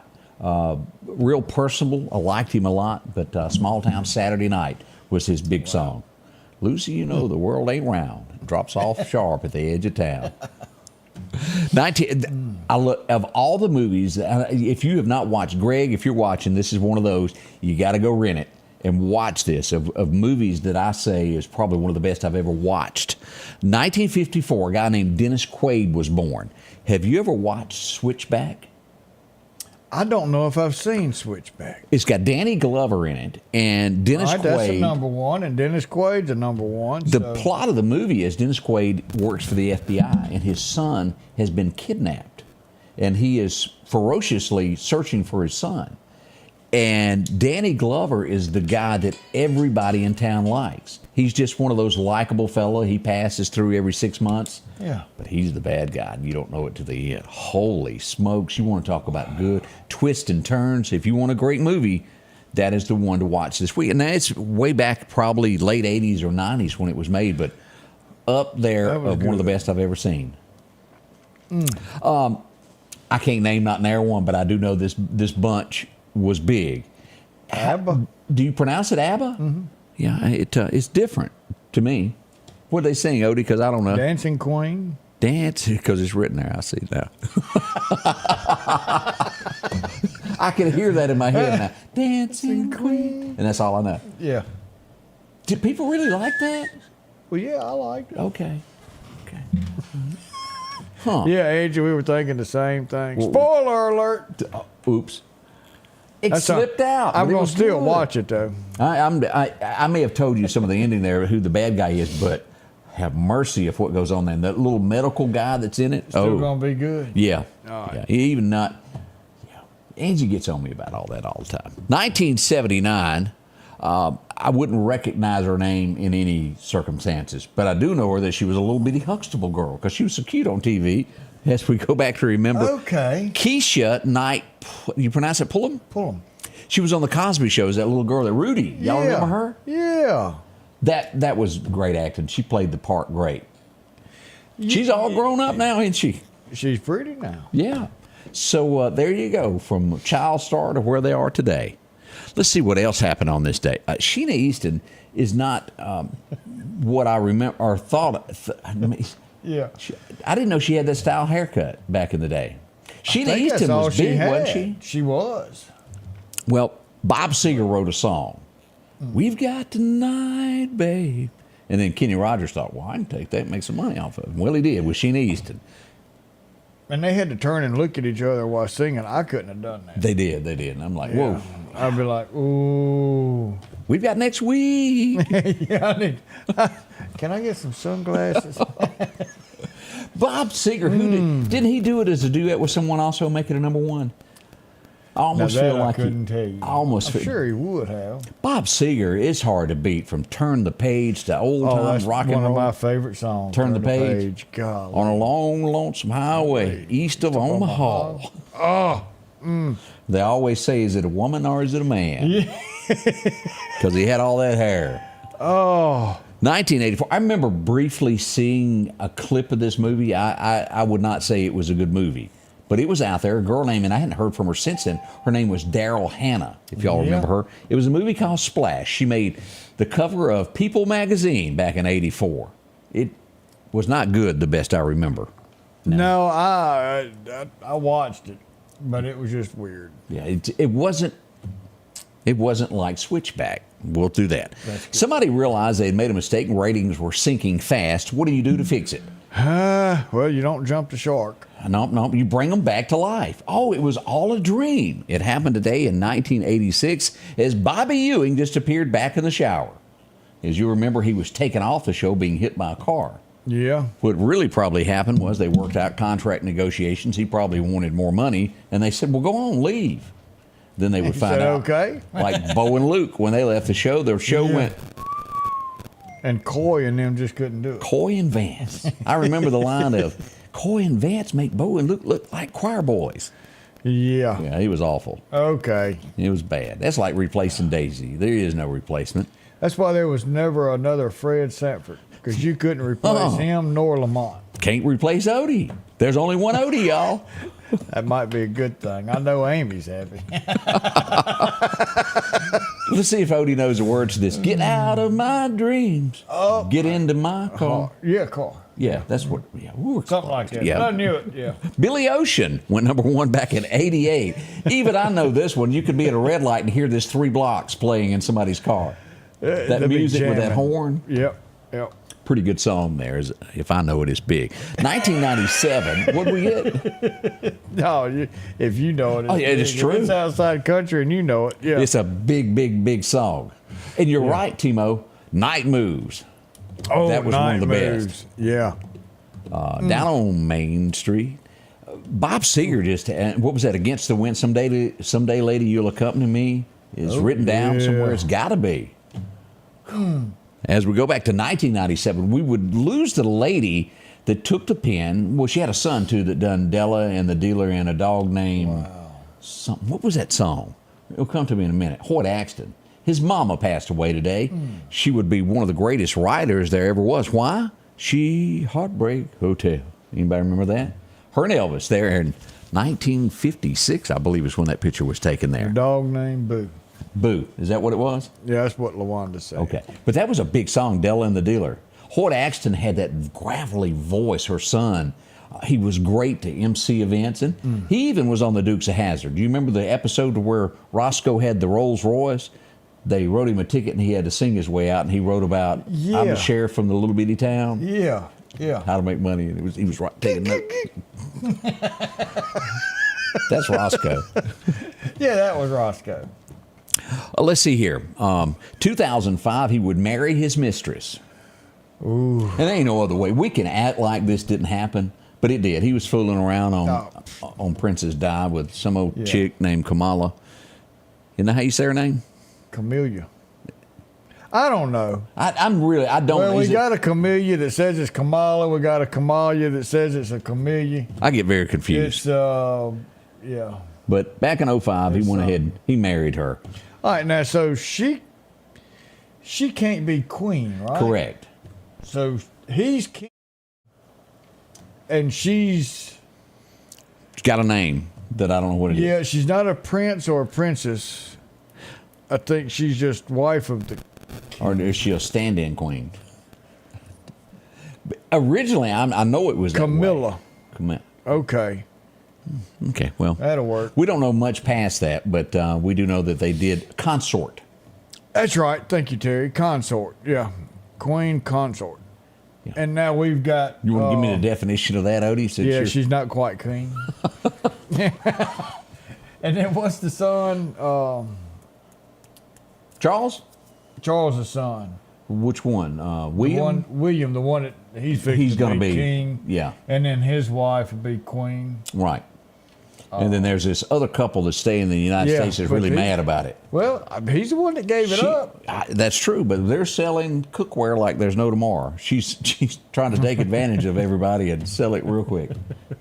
Real personable. I liked him a lot. But Small Town Saturday Night was his big song. Lucy, you know, the world ain't round. Drops off sharp at the edge of town. Of all the movies, if you have not watched, Greg, if you're watching, this is one of those, you got to go rent it and watch this, of movies that I say is probably one of the best I've ever watched. 1954, a guy named Dennis Quaid was born. Have you ever watched Switchback? I don't know if I've seen Switchback. It's got Danny Glover in it, and Dennis Quaid. That's a number one, and Dennis Quaid's a number one. The plot of the movie is Dennis Quaid works for the FBI, and his son has been kidnapped, and he is ferociously searching for his son. And Danny Glover is the guy that everybody in town likes. He's just one of those likable fella. He passes through every 6 months. Yeah. But he's the bad guy, and you don't know it to the end. Holy smokes, you want to talk about good twists and turns. If you want a great movie, that is the one to watch this week. And it's way back probably late 80s or 90s when it was made, but up there of one of the best I've ever seen. I can't name not nary one, but I do know this bunch was big. ABBA. Do you pronounce it ABBA? Mm-hmm. Yeah, it's different to me. What did they sing, Odie? Because I don't know. Dancing Queen. Dance, because it's written there. I see now. I can hear that in my head now. Dancing Queen. And that's all I know. Yeah. Did people really like that? Well, yeah, I liked it. Okay. Huh. Yeah, Angie, we were thinking the same thing. Well, Spoiler alert. Oops. It slipped out. I'm but it going was to still good. watch it, though. I may have told you some of the ending there, who the bad guy is, but have mercy of what goes on there. And that little medical guy that's in it. Still going to be good. Yeah. All right. Yeah. Even not. Yeah. Angie gets on me about all that all the time. 1979. I wouldn't recognize her name in any circumstances, but I do know her that she was a little bitty Huxtable girl because she was so cute on TV. As we go back to remember. Okay. Keisha Knight, you pronounce it Pullum? Pullum. She was on the Cosby Show as that little girl, that Rudy. Y'all remember her? Yeah. That was great acting. She played the part great. She's all grown up now, isn't she? She's pretty now. Yeah. So there you go, from child star to where they are today. Let's see what else happened on this day. Sheena Easton is not what I remember or thought. Yeah. I didn't know she had that style haircut back in the day. Sheena Easton was big, wasn't she? She was. Well, Bob Seger wrote a song. We've got tonight, babe. And then Kenny Rogers thought, well, I can take that and make some money off of it. Well, he did with Sheena Easton. And they had to turn and look at each other while singing. I couldn't have done that. They did. And I'm like, whoa. I'd be like, ooh. We've got next week. Yeah, can I get some sunglasses? Bob Seger, didn't he do it as a duet with someone also, make it a number one? I almost now that feel like I couldn't tell you. I'm sure he would have. Bob Seger is hard to beat, from Turn the Page to Old Time Rock and Roll. One of my favorite songs. Turn the Page. God. On a long, lonesome highway east of Omaha. Oh. They always say, is it a woman or is it a man? Yeah. Because he had all that hair. Oh. 1984. I remember briefly seeing a clip of this movie. I would not say it was a good movie, but it was out there. A girl named, and I hadn't heard from her since then. Her name was Daryl Hannah, if y'all remember her. It was a movie called Splash. She made the cover of People magazine back in '84. It was not good, the best I remember. No, I watched it, but it was just weird. Yeah, it wasn't like Switchback. We'll do that. Somebody realized they had made a mistake and ratings were sinking fast. What do you do to fix it? Well, you don't jump the shark. No, you bring them back to life. Oh, it was all a dream. It happened today in 1986 as Bobby Ewing just appeared back in the shower. As you remember, he was taken off the show being hit by a car. Yeah. What really probably happened was they worked out contract negotiations. He probably wanted more money, and they said, well, go on, leave. Then they would find out. Okay. Like Bo and Luke, when they left the show, their show went. And Coy and them just couldn't do it. Coy and Vance. I remember the line of, Coy and Vance make Bo and Luke look like choir boys. Yeah. Yeah, he was awful. Okay. It was bad. That's like replacing Daisy. There is no replacement. That's why there was never another Fred Sanford, because you couldn't replace him nor Lamont. Can't replace Odie. There's only one Odie, y'all. That might be a good thing. I know Amy's happy. Let's see if Odie knows the words to this. Get out of my dreams. Oh, get into my car. Yeah, car. Yeah, that's what. Yeah, something like that. Yeah. I knew it. Yeah. Billy Ocean went number one back in '88. Even I know this one. You could be at a red light and hear this 3 blocks playing in somebody's car. That music with that horn. Yep. Pretty good song there. If I know it, it's big. 1997. What did we get? No, if you know it. Oh, yeah, it's true. If it's outside country and you know it. Yeah. It's a big, big, big song. And you're right, Timo. Night Moves. Oh, that was one of the best. Yeah. Down on Main Street. Bob Seger just, what was that? Against the Wind, Someday Lady You'll Accompany Me is written down somewhere. It's got to be. As we go back to 1997, we would lose the lady that took the pen. Well, she had a son, too, that done Della and the Dealer and a dog named... What was that song? It'll come to me in a minute. Hoyt Axton. His mama passed away today. She would be one of the greatest writers there ever was. Why? Heartbreak Hotel. Anybody remember that? Her and Elvis there in 1956, I believe, is when that picture was taken there. A dog named Boo. Boo. Is that what it was? Yeah, that's what LaWanda said. Okay. But that was a big song, Della and the Dealer. Hoyt Axton had that gravelly voice, her son. He was great to MC events, and he even was on the Dukes of Hazzard. Do you remember the episode where Roscoe had the Rolls Royce? They wrote him a ticket, and he had to sing his way out, and he wrote about, I'm the sheriff from the little bitty town. Yeah, yeah. How to make money, and he was taking notes. That's Roscoe. Yeah, that was Roscoe. Let's see here. 2005, he would marry his mistress. Ooh. And there ain't no other way. We can act like this didn't happen, but it did. He was fooling around on Princess Di with some old chick named Kamala. Isn't that how you say her name? Camellia. I don't know. I don't Well, know. we got a Camellia that says it's Kamala. We got a Camellia that says it's a Camellia. I get very confused. It's, yeah. But back in 2005, he went ahead and he married her. All right, now, so she can't be queen, right? Correct. So he's king, and she's got a name that I don't know what it is. Yeah, she's not a prince or a princess. I think she's just wife of the... Or is she a stand-in queen? But originally, I know it was Camilla. Camilla. Okay. Okay, well. That'll work. We don't know much past that, but we do know that they did consort. That's right. Thank you, Terry. Consort. Yeah. Queen consort. Yeah. And now we've got... You want to give me the definition of that, Odie? Yeah, she's not quite queen. And then what's the son? Charles? Charles' the son. Which one? William? William, the one that he's going to be king. Yeah. And then his wife would be queen. Right. And then there's this other couple that stay in the United States that's really mad about it. Well, he's the one that gave it up. That's true, but they're selling cookware like there's no tomorrow. She's trying to take advantage of everybody and sell it real quick.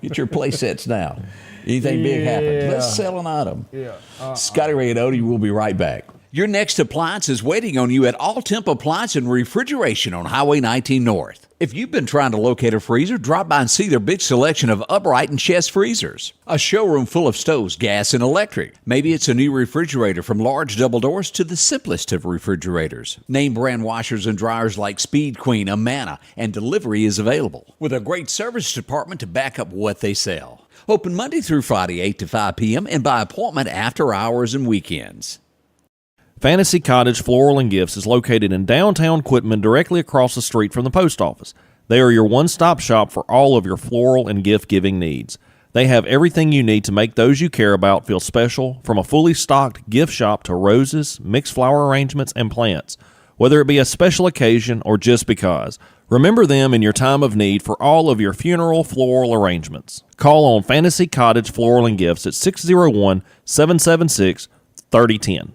Get your play sets now. Anything big happens, let's sell an item. Yeah. Scotty Ray and Odie will be right back. Your next appliance is waiting on you at All Temp Appliance and Refrigeration on Highway 19 North. If you've been trying to locate a freezer, drop by and see their big selection of upright and chest freezers. A showroom full of stoves, gas, and electric. Maybe it's a new refrigerator from large double doors to the simplest of refrigerators. Name brand washers and dryers like Speed Queen, Amana, and delivery is available. With a great service department to back up what they sell. Open Monday through Friday, 8 to 5 p.m. and by appointment after hours and weekends. Fantasy Cottage Floral and Gifts is located in downtown Quitman, directly across the street from the post office. They are your one-stop shop for all of your floral and gift-giving needs. They have everything you need to make those you care about feel special, from a fully stocked gift shop to roses, mixed flower arrangements, and plants. Whether it be a special occasion or just because, remember them in your time of need for all of your funeral floral arrangements. Call on Fantasy Cottage Floral and Gifts at 601-776-3010.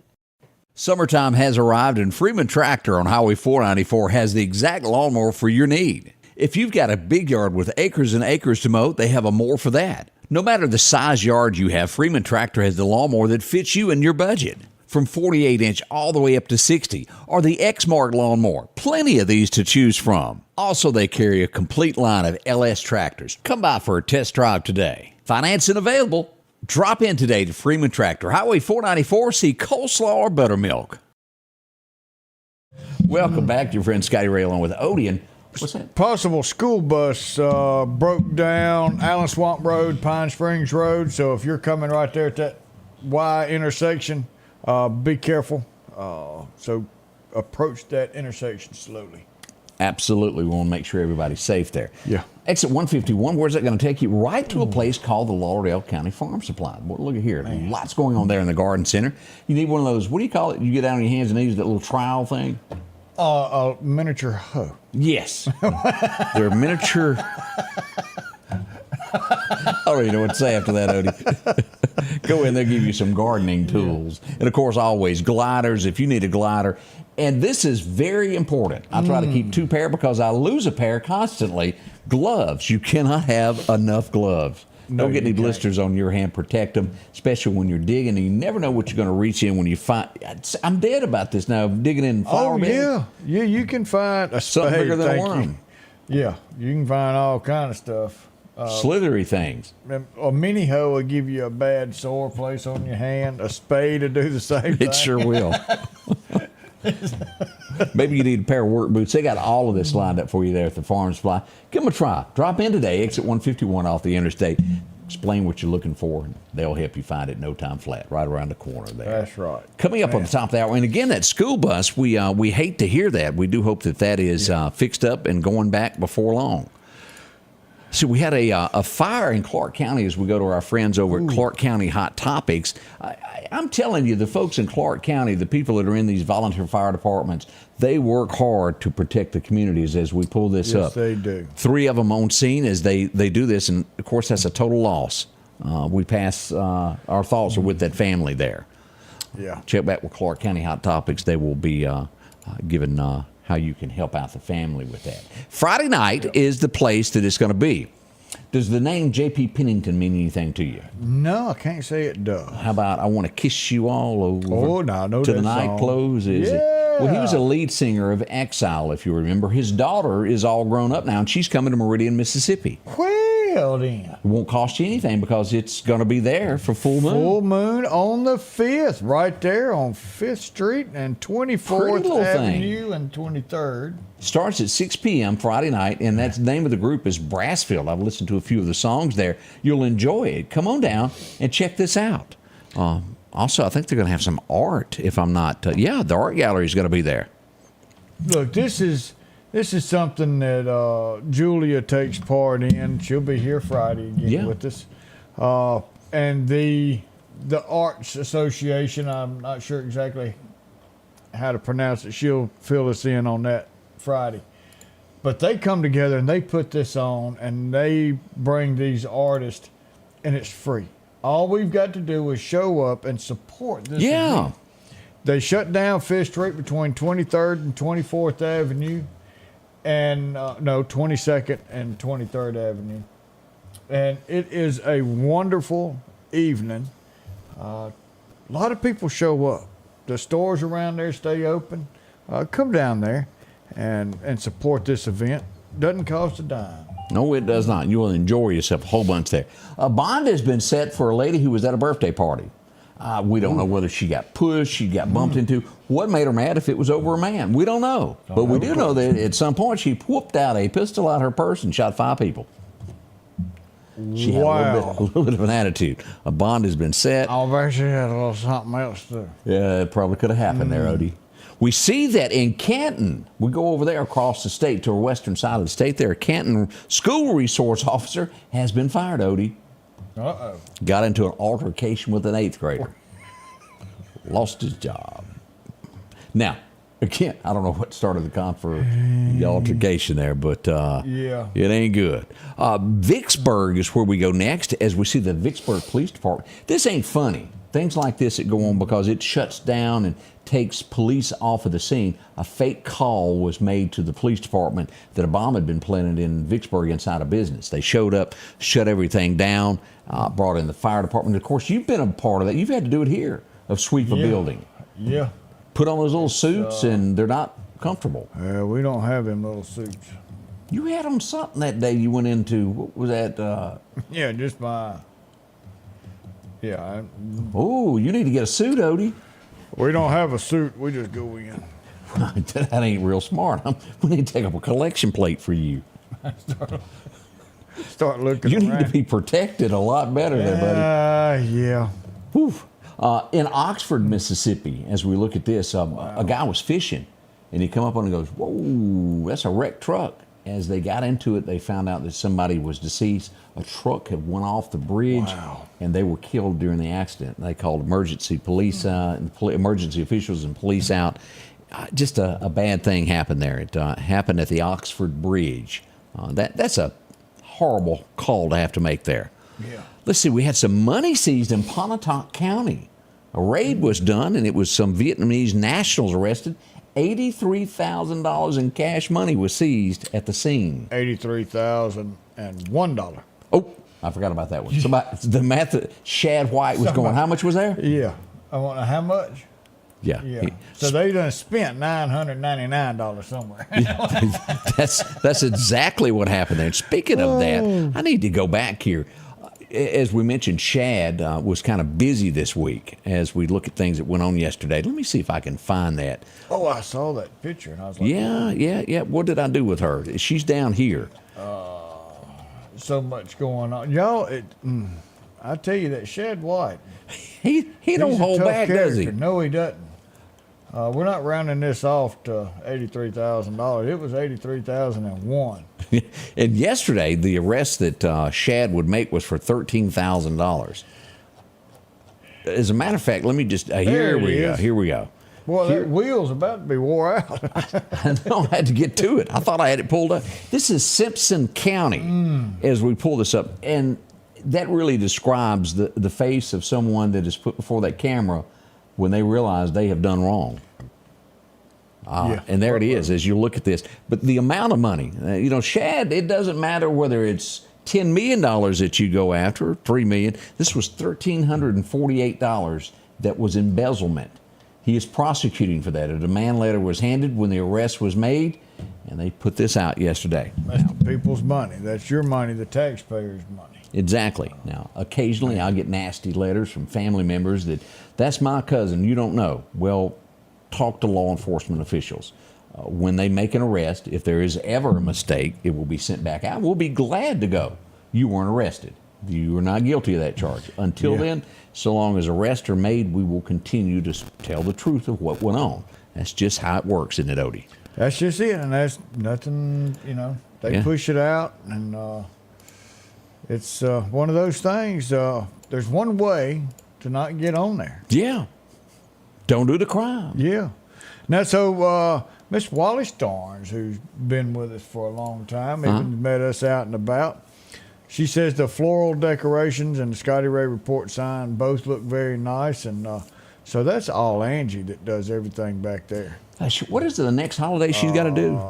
Summertime has arrived, and Freeman Tractor on Highway 494 has the exact lawnmower for your need. If you've got a big yard with acres and acres to mow, they have a mower for that. No matter the size yard you have, Freeman Tractor has the lawnmower that fits you and your budget. From 48-inch all the way up to 60, or the X-Mark lawnmower. Plenty of these to choose from. Also, they carry a complete line of LS tractors. Come by for a test drive today. Financing available. Drop in today to Freeman Tractor, Highway 494, see coleslaw or buttermilk. Welcome back to your friend Scotty Ray along with Odie. And what's that? Possible school bus broke down Allen Swamp Road, Pine Springs Road. So if you're coming right there at that Y intersection, be careful. So approach that intersection slowly. Absolutely. We want to make sure everybody's safe there. Yeah. Exit 151, where's that going to take you? Right to a place called the Lauderdale County Farm Supply. Well, look at here. Lots going on there in the garden center. You need one of those, what do you call it? You get down on your hands and knees, that little trowel thing? A miniature hoe. Yes. They're miniature. I don't even know what to say after that, Odie. Go in there, give you some gardening tools. And, of course, always gliders if you need a glider. And this is very important. I try to keep 2 pair because I lose a pair constantly. Gloves. You cannot have enough gloves. No, Don't get any blisters on your hand. Protect them, especially when you're digging. And you never know what you're going to reach in when you find. I'm dead about this now, digging in flower beds. Yeah, you can find a something bigger than a worm. Yeah, you can find all kind of stuff. Slithery things. A mini hoe will give you a bad sore place on your hand. A spade will do the same thing. It sure will. Maybe you need a pair of work boots. They got all of this lined up for you there at the Farm Supply. Give them a try. Drop in today, exit 151 off the interstate. Explain what you're looking for, and they'll help you find it no time flat, right around the corner there. That's right. Coming up on the top of the hour, and again, that school bus, we hate to hear that. We do hope that is fixed up and going back before long. So we had a fire in Clark County as we go to our friends over at Clark County Hot Topics. I'm telling you, the folks in Clark County, the people that are in these volunteer fire departments, they work hard to protect the communities as we pull this up. Yes, they do. 3 of them on scene as they do this, and of course that's a total loss. We pass, our thoughts are with that family there. Yeah. Check back with Clark County Hot Topics. They will be giving how you can help out the family with that. Friday night is the place that it's going to be. Does the name J.P. Pennington mean anything to you? No, I can't say it does. How about I Want to Kiss You All Over? Oh, no, I know To that the Night song. Closes. Yeah. Well, he was a lead singer of Exile, if you remember. His daughter is all grown up now, and she's coming to Meridian, Mississippi. Well, then. It won't cost you anything because it's going to be there for full moon. Full moon on the 5th, right there on 5th Street and 24th Pretty little thing. Avenue and 23rd. Starts at 6 p.m. Friday night, and that's the name of the group is Brassfield. I've listened to a few of the songs there. You'll enjoy it. Come on down and check this out. Also, I think they're going to have some art, if I'm not... the art gallery is going to be there. Look, this is something that Julia takes part in. She'll be here Friday again with us. And the Arts Association, I'm not sure exactly how to pronounce it. She'll fill us in on that Friday. But they come together and they put this on and they bring these artists, and it's free. All we've got to do is show up and support this event. They shut down 5th Street between 23rd and 24th Avenue, and 22nd and 23rd Avenue. And it is a wonderful evening. A lot of people show up. The stores around there stay open. Come down there and support this event. Doesn't cost a dime. No, it does not. You will enjoy yourself a whole bunch there. A bond has been set for a lady who was at a birthday party. We don't know whether she got pushed, she got bumped into. What made her mad if it was over a man? We don't know. But we do know that at some point she whooped out a pistol out her purse and shot 5 people. She had a little bit of an attitude. A bond has been set. I bet she had a little something else too. Yeah, it probably could have happened there, Odie. We see that in Canton. We go over there across the state to our western side of the state there. A Canton school resource officer has been fired, Odie. Uh-oh. Got into an altercation with an 8th grader. Lost his job. Now, again, I don't know what started the altercation there, but it ain't good. Vicksburg is where we go next as we see the Vicksburg Police Department. This ain't funny. Things like this that go on because it shuts down and takes police off of the scene. A fake call was made to the police department that a bomb had been planted in Vicksburg inside a business. They showed up, shut everything down, brought in the fire department. Of course, you've been a part of that. You've had to do it here, of sweep a building. Yeah. Put on those little suits, and they're not comfortable. We don't have them little suits. You had on something that day you went into. What was that? Yeah, just my... Yeah. Oh, you need to get a suit, Odie. We don't have a suit. We just go in. That ain't real smart. We need to take up a collection plate for you. Start looking You around. need to be protected a lot better there, buddy. Yeah. Whew. In Oxford, Mississippi, as we look at this, a guy was fishing, and he come up on and goes, "Whoa, that's a wrecked truck." As they got into it, they found out that somebody was deceased. A truck had went off the bridge, and they were killed during the accident. They called emergency police, emergency officials and police out. Just a bad thing happened there. It happened at the Oxford Bridge. That's a horrible call to have to make there. Yeah. Let's see, we had some money seized in Pontotoc County. A raid was done, and it was some Vietnamese nationals arrested. $83,000 in cash money was seized at the scene. $83,001. Oh, I forgot about that one. The math that Shad White was going, how much was there? Yeah. I want to know how much? Yeah. So they done spent $999 somewhere. That's exactly what happened there. And speaking of that, I need to go back here. as we mentioned, Shad was kind of busy this week as we look at things that went on yesterday. Let me see if I can find that. Oh, I saw that picture, and I was like, Yeah. What did I do with her? She's down here. so much going on. Y'all, I tell you that Shad White, He don't he's a hold tough back, does he? character. No, he doesn't. We're not rounding this off to $83,000. It was $83,001. And yesterday, the arrest that Shad would make was for $13,000. As a matter of fact, let me just here we go. Boy, that wheel's about to be wore out. I know, I had to get to it. I thought I had it pulled up. This is Simpson County as we pull this up. And that really describes the face of someone that is put before that camera when they realize they have done wrong. And there it is as you look at this. But the amount of money, Shad, it doesn't matter whether it's $10 million that you go after, $3 million. This was $1,348 that was embezzlement. He is prosecuting for that. A demand letter was handed when the arrest was made, and they put this out yesterday. That's the people's money. That's your money, the taxpayers' money. Exactly. Now, occasionally I'll get nasty letters from family members that's my cousin, you don't know. Well, talk to law enforcement officials. When they make an arrest, if there is ever a mistake, it will be sent back out. We'll be glad to go. You weren't arrested. You were not guilty of that charge. Until then, so long as arrests are made, we will continue to tell the truth of what went on. That's just how it works, isn't it, Odie? That's just it, and that's nothing, they push it out, and it's one of those things. There's one way to not get on there. Yeah. Don't do the crime. Yeah. Now, so Miss Wally Starnes, who's been with us for a long time, even met us out and about, she says the floral decorations and the Scotty Ray Report sign both look very nice, and so that's all Angie that does everything back there. What is the next holiday she's got to do?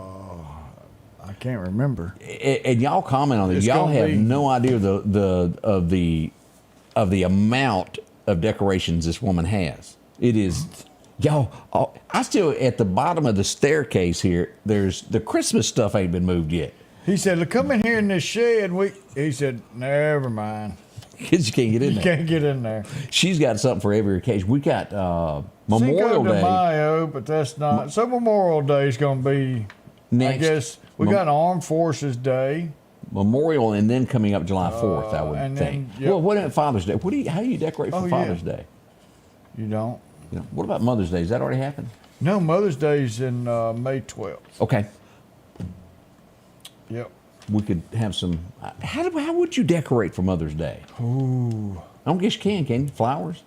I can't remember. And y'all comment on this. Y'all have no idea of the amount of decorations this woman has. It is, y'all. I still at the bottom of the staircase here. There's the Christmas stuff ain't been moved yet. He said, "Look, come in here in this shed." He said, "Never mind." Because you can't get in there. You can't get in there. She's got something for every occasion. We got Memorial Cinco de Day. Mayo, but that's not. So Memorial Day is going to be Next. I guess we got Armed Forces Day. Memorial, and then coming up July 4th, I would and think. then, yep. Well, what about Father's Day? How do you decorate for Father's Day? You don't. What about Mother's Day? Does that already happen? No, Mother's Day's in May 12th. Okay. Yep. We could have some. How would you decorate for Mother's Day? Ooh. I don't guess you can you? Flowers?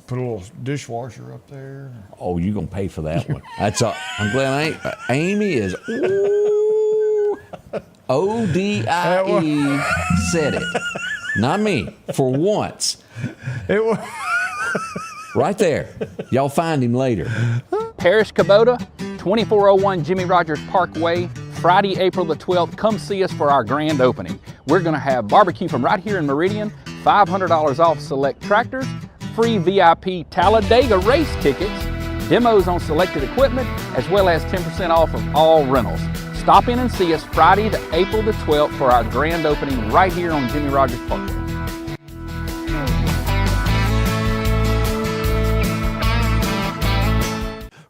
Put a little dishwasher up there. Oh, you're going to pay for that one. That's all. I'm glad Amy is. Ooh, ODIE said it. Not me. For once. It was. Right there. Y'all find him later. Parish Kubota, 2401 Jimmy Rogers Parkway, Friday, April the 12th. Come see us for our grand opening. We're going to have barbecue from right here in Meridian, $500 off select tractors, free VIP Talladega race tickets, demos on selected equipment, as well as 10% off of all rentals. Stop in and see us Friday, April the 12th for our grand opening right here on Jimmy Rogers Parkway.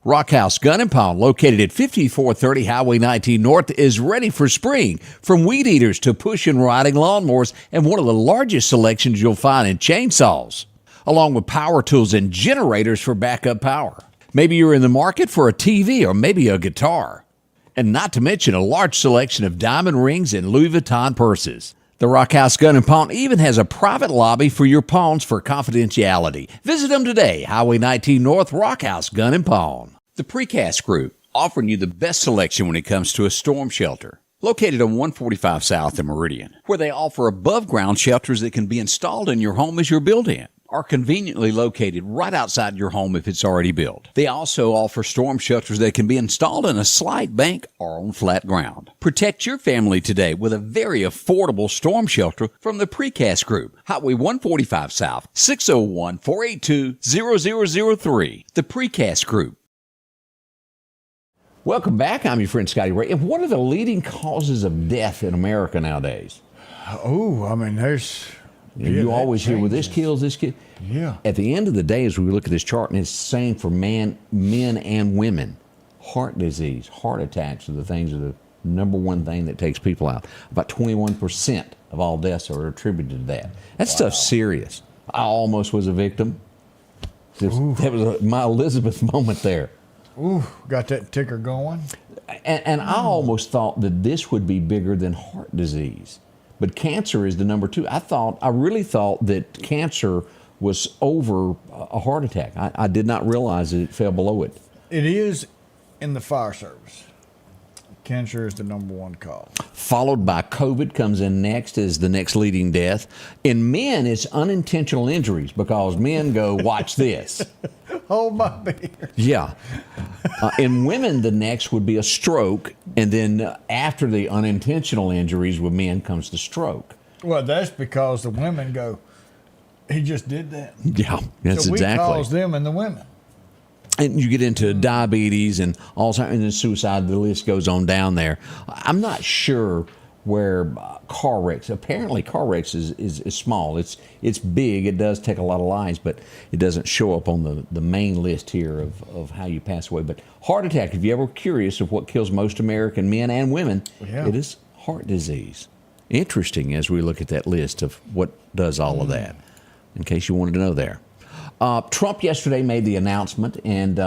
Rockhouse Gun and Pound, located at 5430 Highway 19 North, is ready for spring. From weed eaters to push and riding lawnmowers, and one of the largest selections you'll find in chainsaws, along with power tools and generators for backup power. Maybe you're in the market for a TV or maybe a guitar. And not to mention a large selection of diamond rings and Louis Vuitton purses. The Rockhouse Gun and Pawn even has a private lobby for your pawns for confidentiality. Visit them today, Highway 19 North, Rockhouse Gun and Pawn. The Precast Group, offering you the best selection when it comes to a storm shelter. Located on 145 South in Meridian, where they offer above-ground shelters that can be installed in your home as you're built-in, are conveniently located right outside your home if it's already built. They also offer storm shelters that can be installed in a slight bank or on flat ground. Protect your family today with a very affordable storm shelter from the Precast Group. Highway 145 South, 601-482-0003. The Precast Group. Welcome back. I'm your friend Scotty Ray. And what are the leading causes of death in America nowadays? Oh, I mean, there's You that always hear, well, this changes. kills this kid. Yeah. At the end of the day, as we look at this chart, and it's the same for men and women, heart disease, heart attacks are the things that are the number one thing that takes people out. About 21% of all deaths are attributed to that. That stuff's serious. I almost was a victim. That was my Elizabeth moment there. Ooh, got that ticker going. And I almost thought that this would be bigger than heart disease. But cancer is the number 2. I really thought that cancer was over a heart attack. I did not realize that it fell below it. It is in the fire service. Cancer is the number 1 cause. Followed by COVID comes in next as the next leading death. In men, it's unintentional injuries because men go, watch this. Hold my beer. Yeah. In women, the next would be a stroke. And then after the unintentional injuries with men comes the stroke. Well, that's because the women go, he just did that. Yeah, that's so we exactly. cause them and the women. And you get into diabetes and Alzheimer's and then suicide. The list goes on down there. I'm not sure where car wrecks. Apparently, car wrecks is small. It's big. It does take a lot of lives, but it doesn't show up on the main list here of how you pass away. But heart attack. If you're ever curious of what kills most American men and women, it is heart disease. Interesting as we look at that list of what does all of that. In case you wanted to know there. Trump yesterday made the announcement, and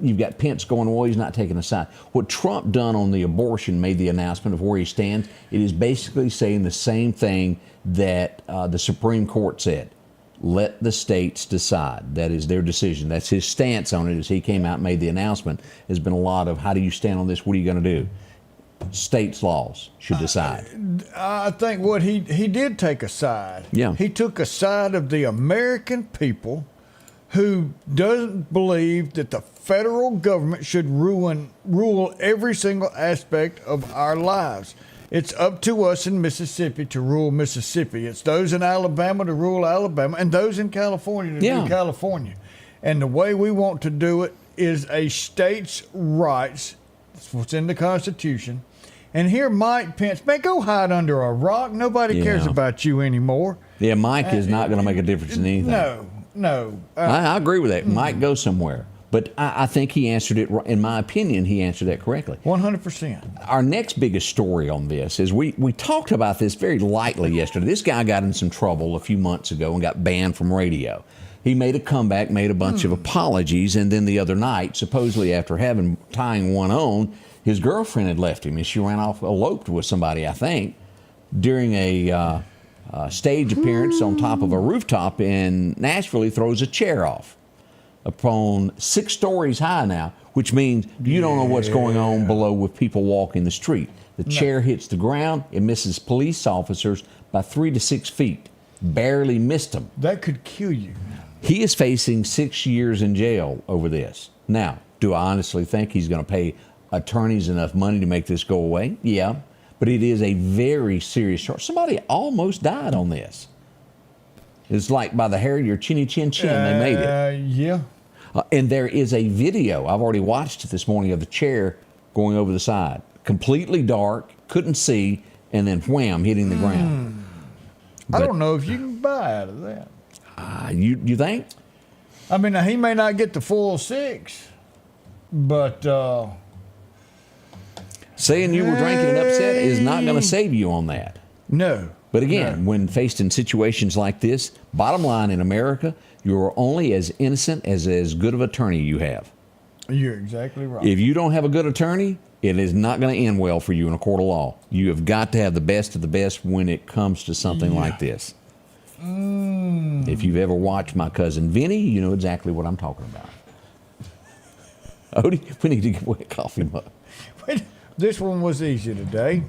you've got Pence going, well, he's not taking a side. What Trump done on the abortion made the announcement of where he stands. It is basically saying the same thing that the Supreme Court said. Let the states decide. That is their decision. That's his stance on it as he came out and made the announcement. There's been a lot of, how do you stand on this? What are you going to do? States' laws should decide. I think what he did take a side. Yeah. He took a side of the American people who doesn't believe that the federal government should rule every single aspect of our lives. It's up to us in Mississippi to rule Mississippi. It's those in Alabama to rule Alabama, and those in California to do California. And the way we want to do it is a state's rights. That's what's in the Constitution. And here Mike Pence, man, go hide under a rock. Nobody cares about you anymore. Yeah, Mike is not going to make a difference in anything. No. I agree with that. Mike goes somewhere. But I think he answered it, in my opinion, he answered that correctly. 100%. Our next biggest story on this is we talked about this very lightly yesterday. This guy got in some trouble a few months ago and got banned from radio. He made a comeback, made a bunch of apologies, and then the other night, supposedly after tying one on, his girlfriend had left him, and she ran off, eloped with somebody, I think, during a stage appearance on top of a rooftop in Nashville. He throws a chair off upon 6 stories high now, which means you don't know what's going on below with people walking the street. The chair hits the ground. It misses police officers by 3 to 6 feet. Barely missed them. That could kill you. He is facing 6 years in jail over this. Now, do I honestly think he's going to pay attorneys enough money to make this go away? Yeah. But it is a very serious charge. Somebody almost died on this. It's like by the hair of your chinny chin chin, they made it. Yeah. And there is a video, I've already watched it this morning, of the chair going over the side. Completely dark, couldn't see, and then wham, hitting the ground. I don't know if you can buy out of that. You think? I mean, he may not get the full 6, but saying you were drinking and upset is not going to save you on that. No. But again, when faced in situations like this, bottom line in America, you're only as innocent as good of attorney you have. You're exactly right. If you don't have a good attorney, it is not going to end well for you in a court of law. You have got to have the best of the best when it comes to something like this. If you've ever watched My Cousin Vinny, you know exactly what I'm talking about. Odie, we need to get away a coffee mug. This one was easy today.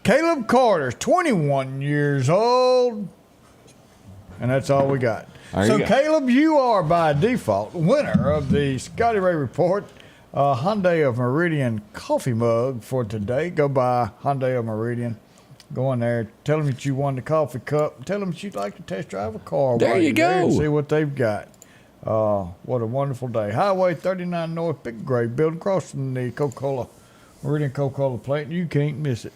Caleb Carter's 21 years old. And that's all we got. So, Caleb, you are by default winner of the Scotty Ray Report Hyundai of Meridian coffee mug for today. Go by Hyundai of Meridian. Go in there. Tell them that you won the coffee cup. Tell them that you'd like to test drive a car. There you go. And see what they've got. What a wonderful day. Highway 39 North, Big Gray Building, across from the Coca-Cola Meridian Coca-Cola plant. You can't miss it.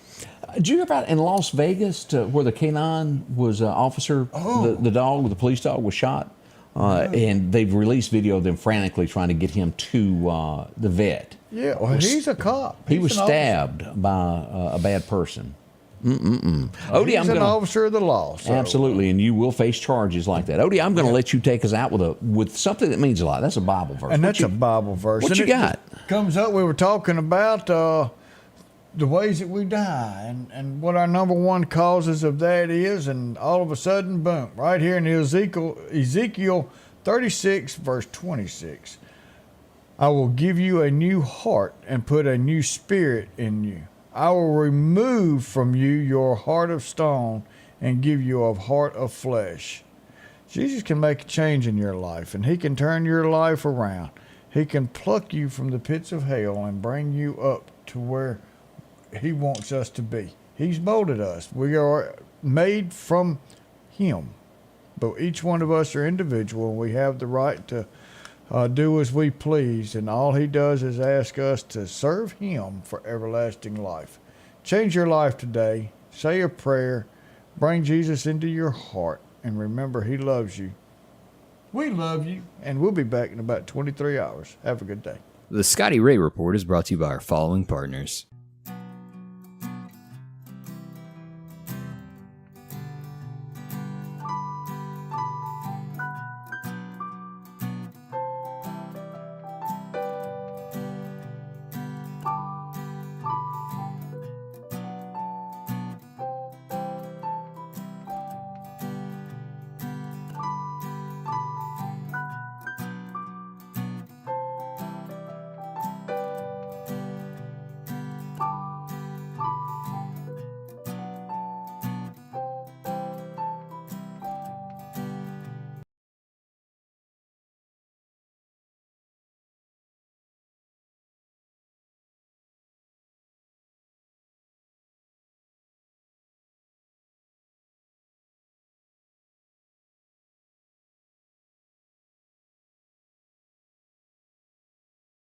Did you hear about in Las Vegas where the canine was officer, the dog, the police dog was shot? And they've released video of them frantically trying to get him to the vet. Yeah, well, he's a cop. He was stabbed by a bad person. Odie, he's an officer of the law. So. Absolutely, and you will face charges like that. Odie, I'm going to let you take us out with something that means a lot. That's a Bible verse. And that's a Bible verse. What you got? Comes up, we were talking about the ways that we die and what our number one causes of that is, and all of a sudden, boom, right here in Ezekiel 36, verse 26. I will give you a new heart and put a new spirit in you. I will remove from you your heart of stone and give you a heart of flesh. Jesus can make a change in your life, and he can turn your life around. He can pluck you from the pits of hell and bring you up to where he wants us to be. He's molded us. We are made from him. But each one of us are individual. We have the right to do as we please, and all he does is ask us to serve him for everlasting life. Change your life today. Say a prayer. Bring Jesus into your heart, and remember he loves you. We love you, and we'll be back in about 23 hours. Have a good day. The Scotty Ray Report is brought to you by our following partners.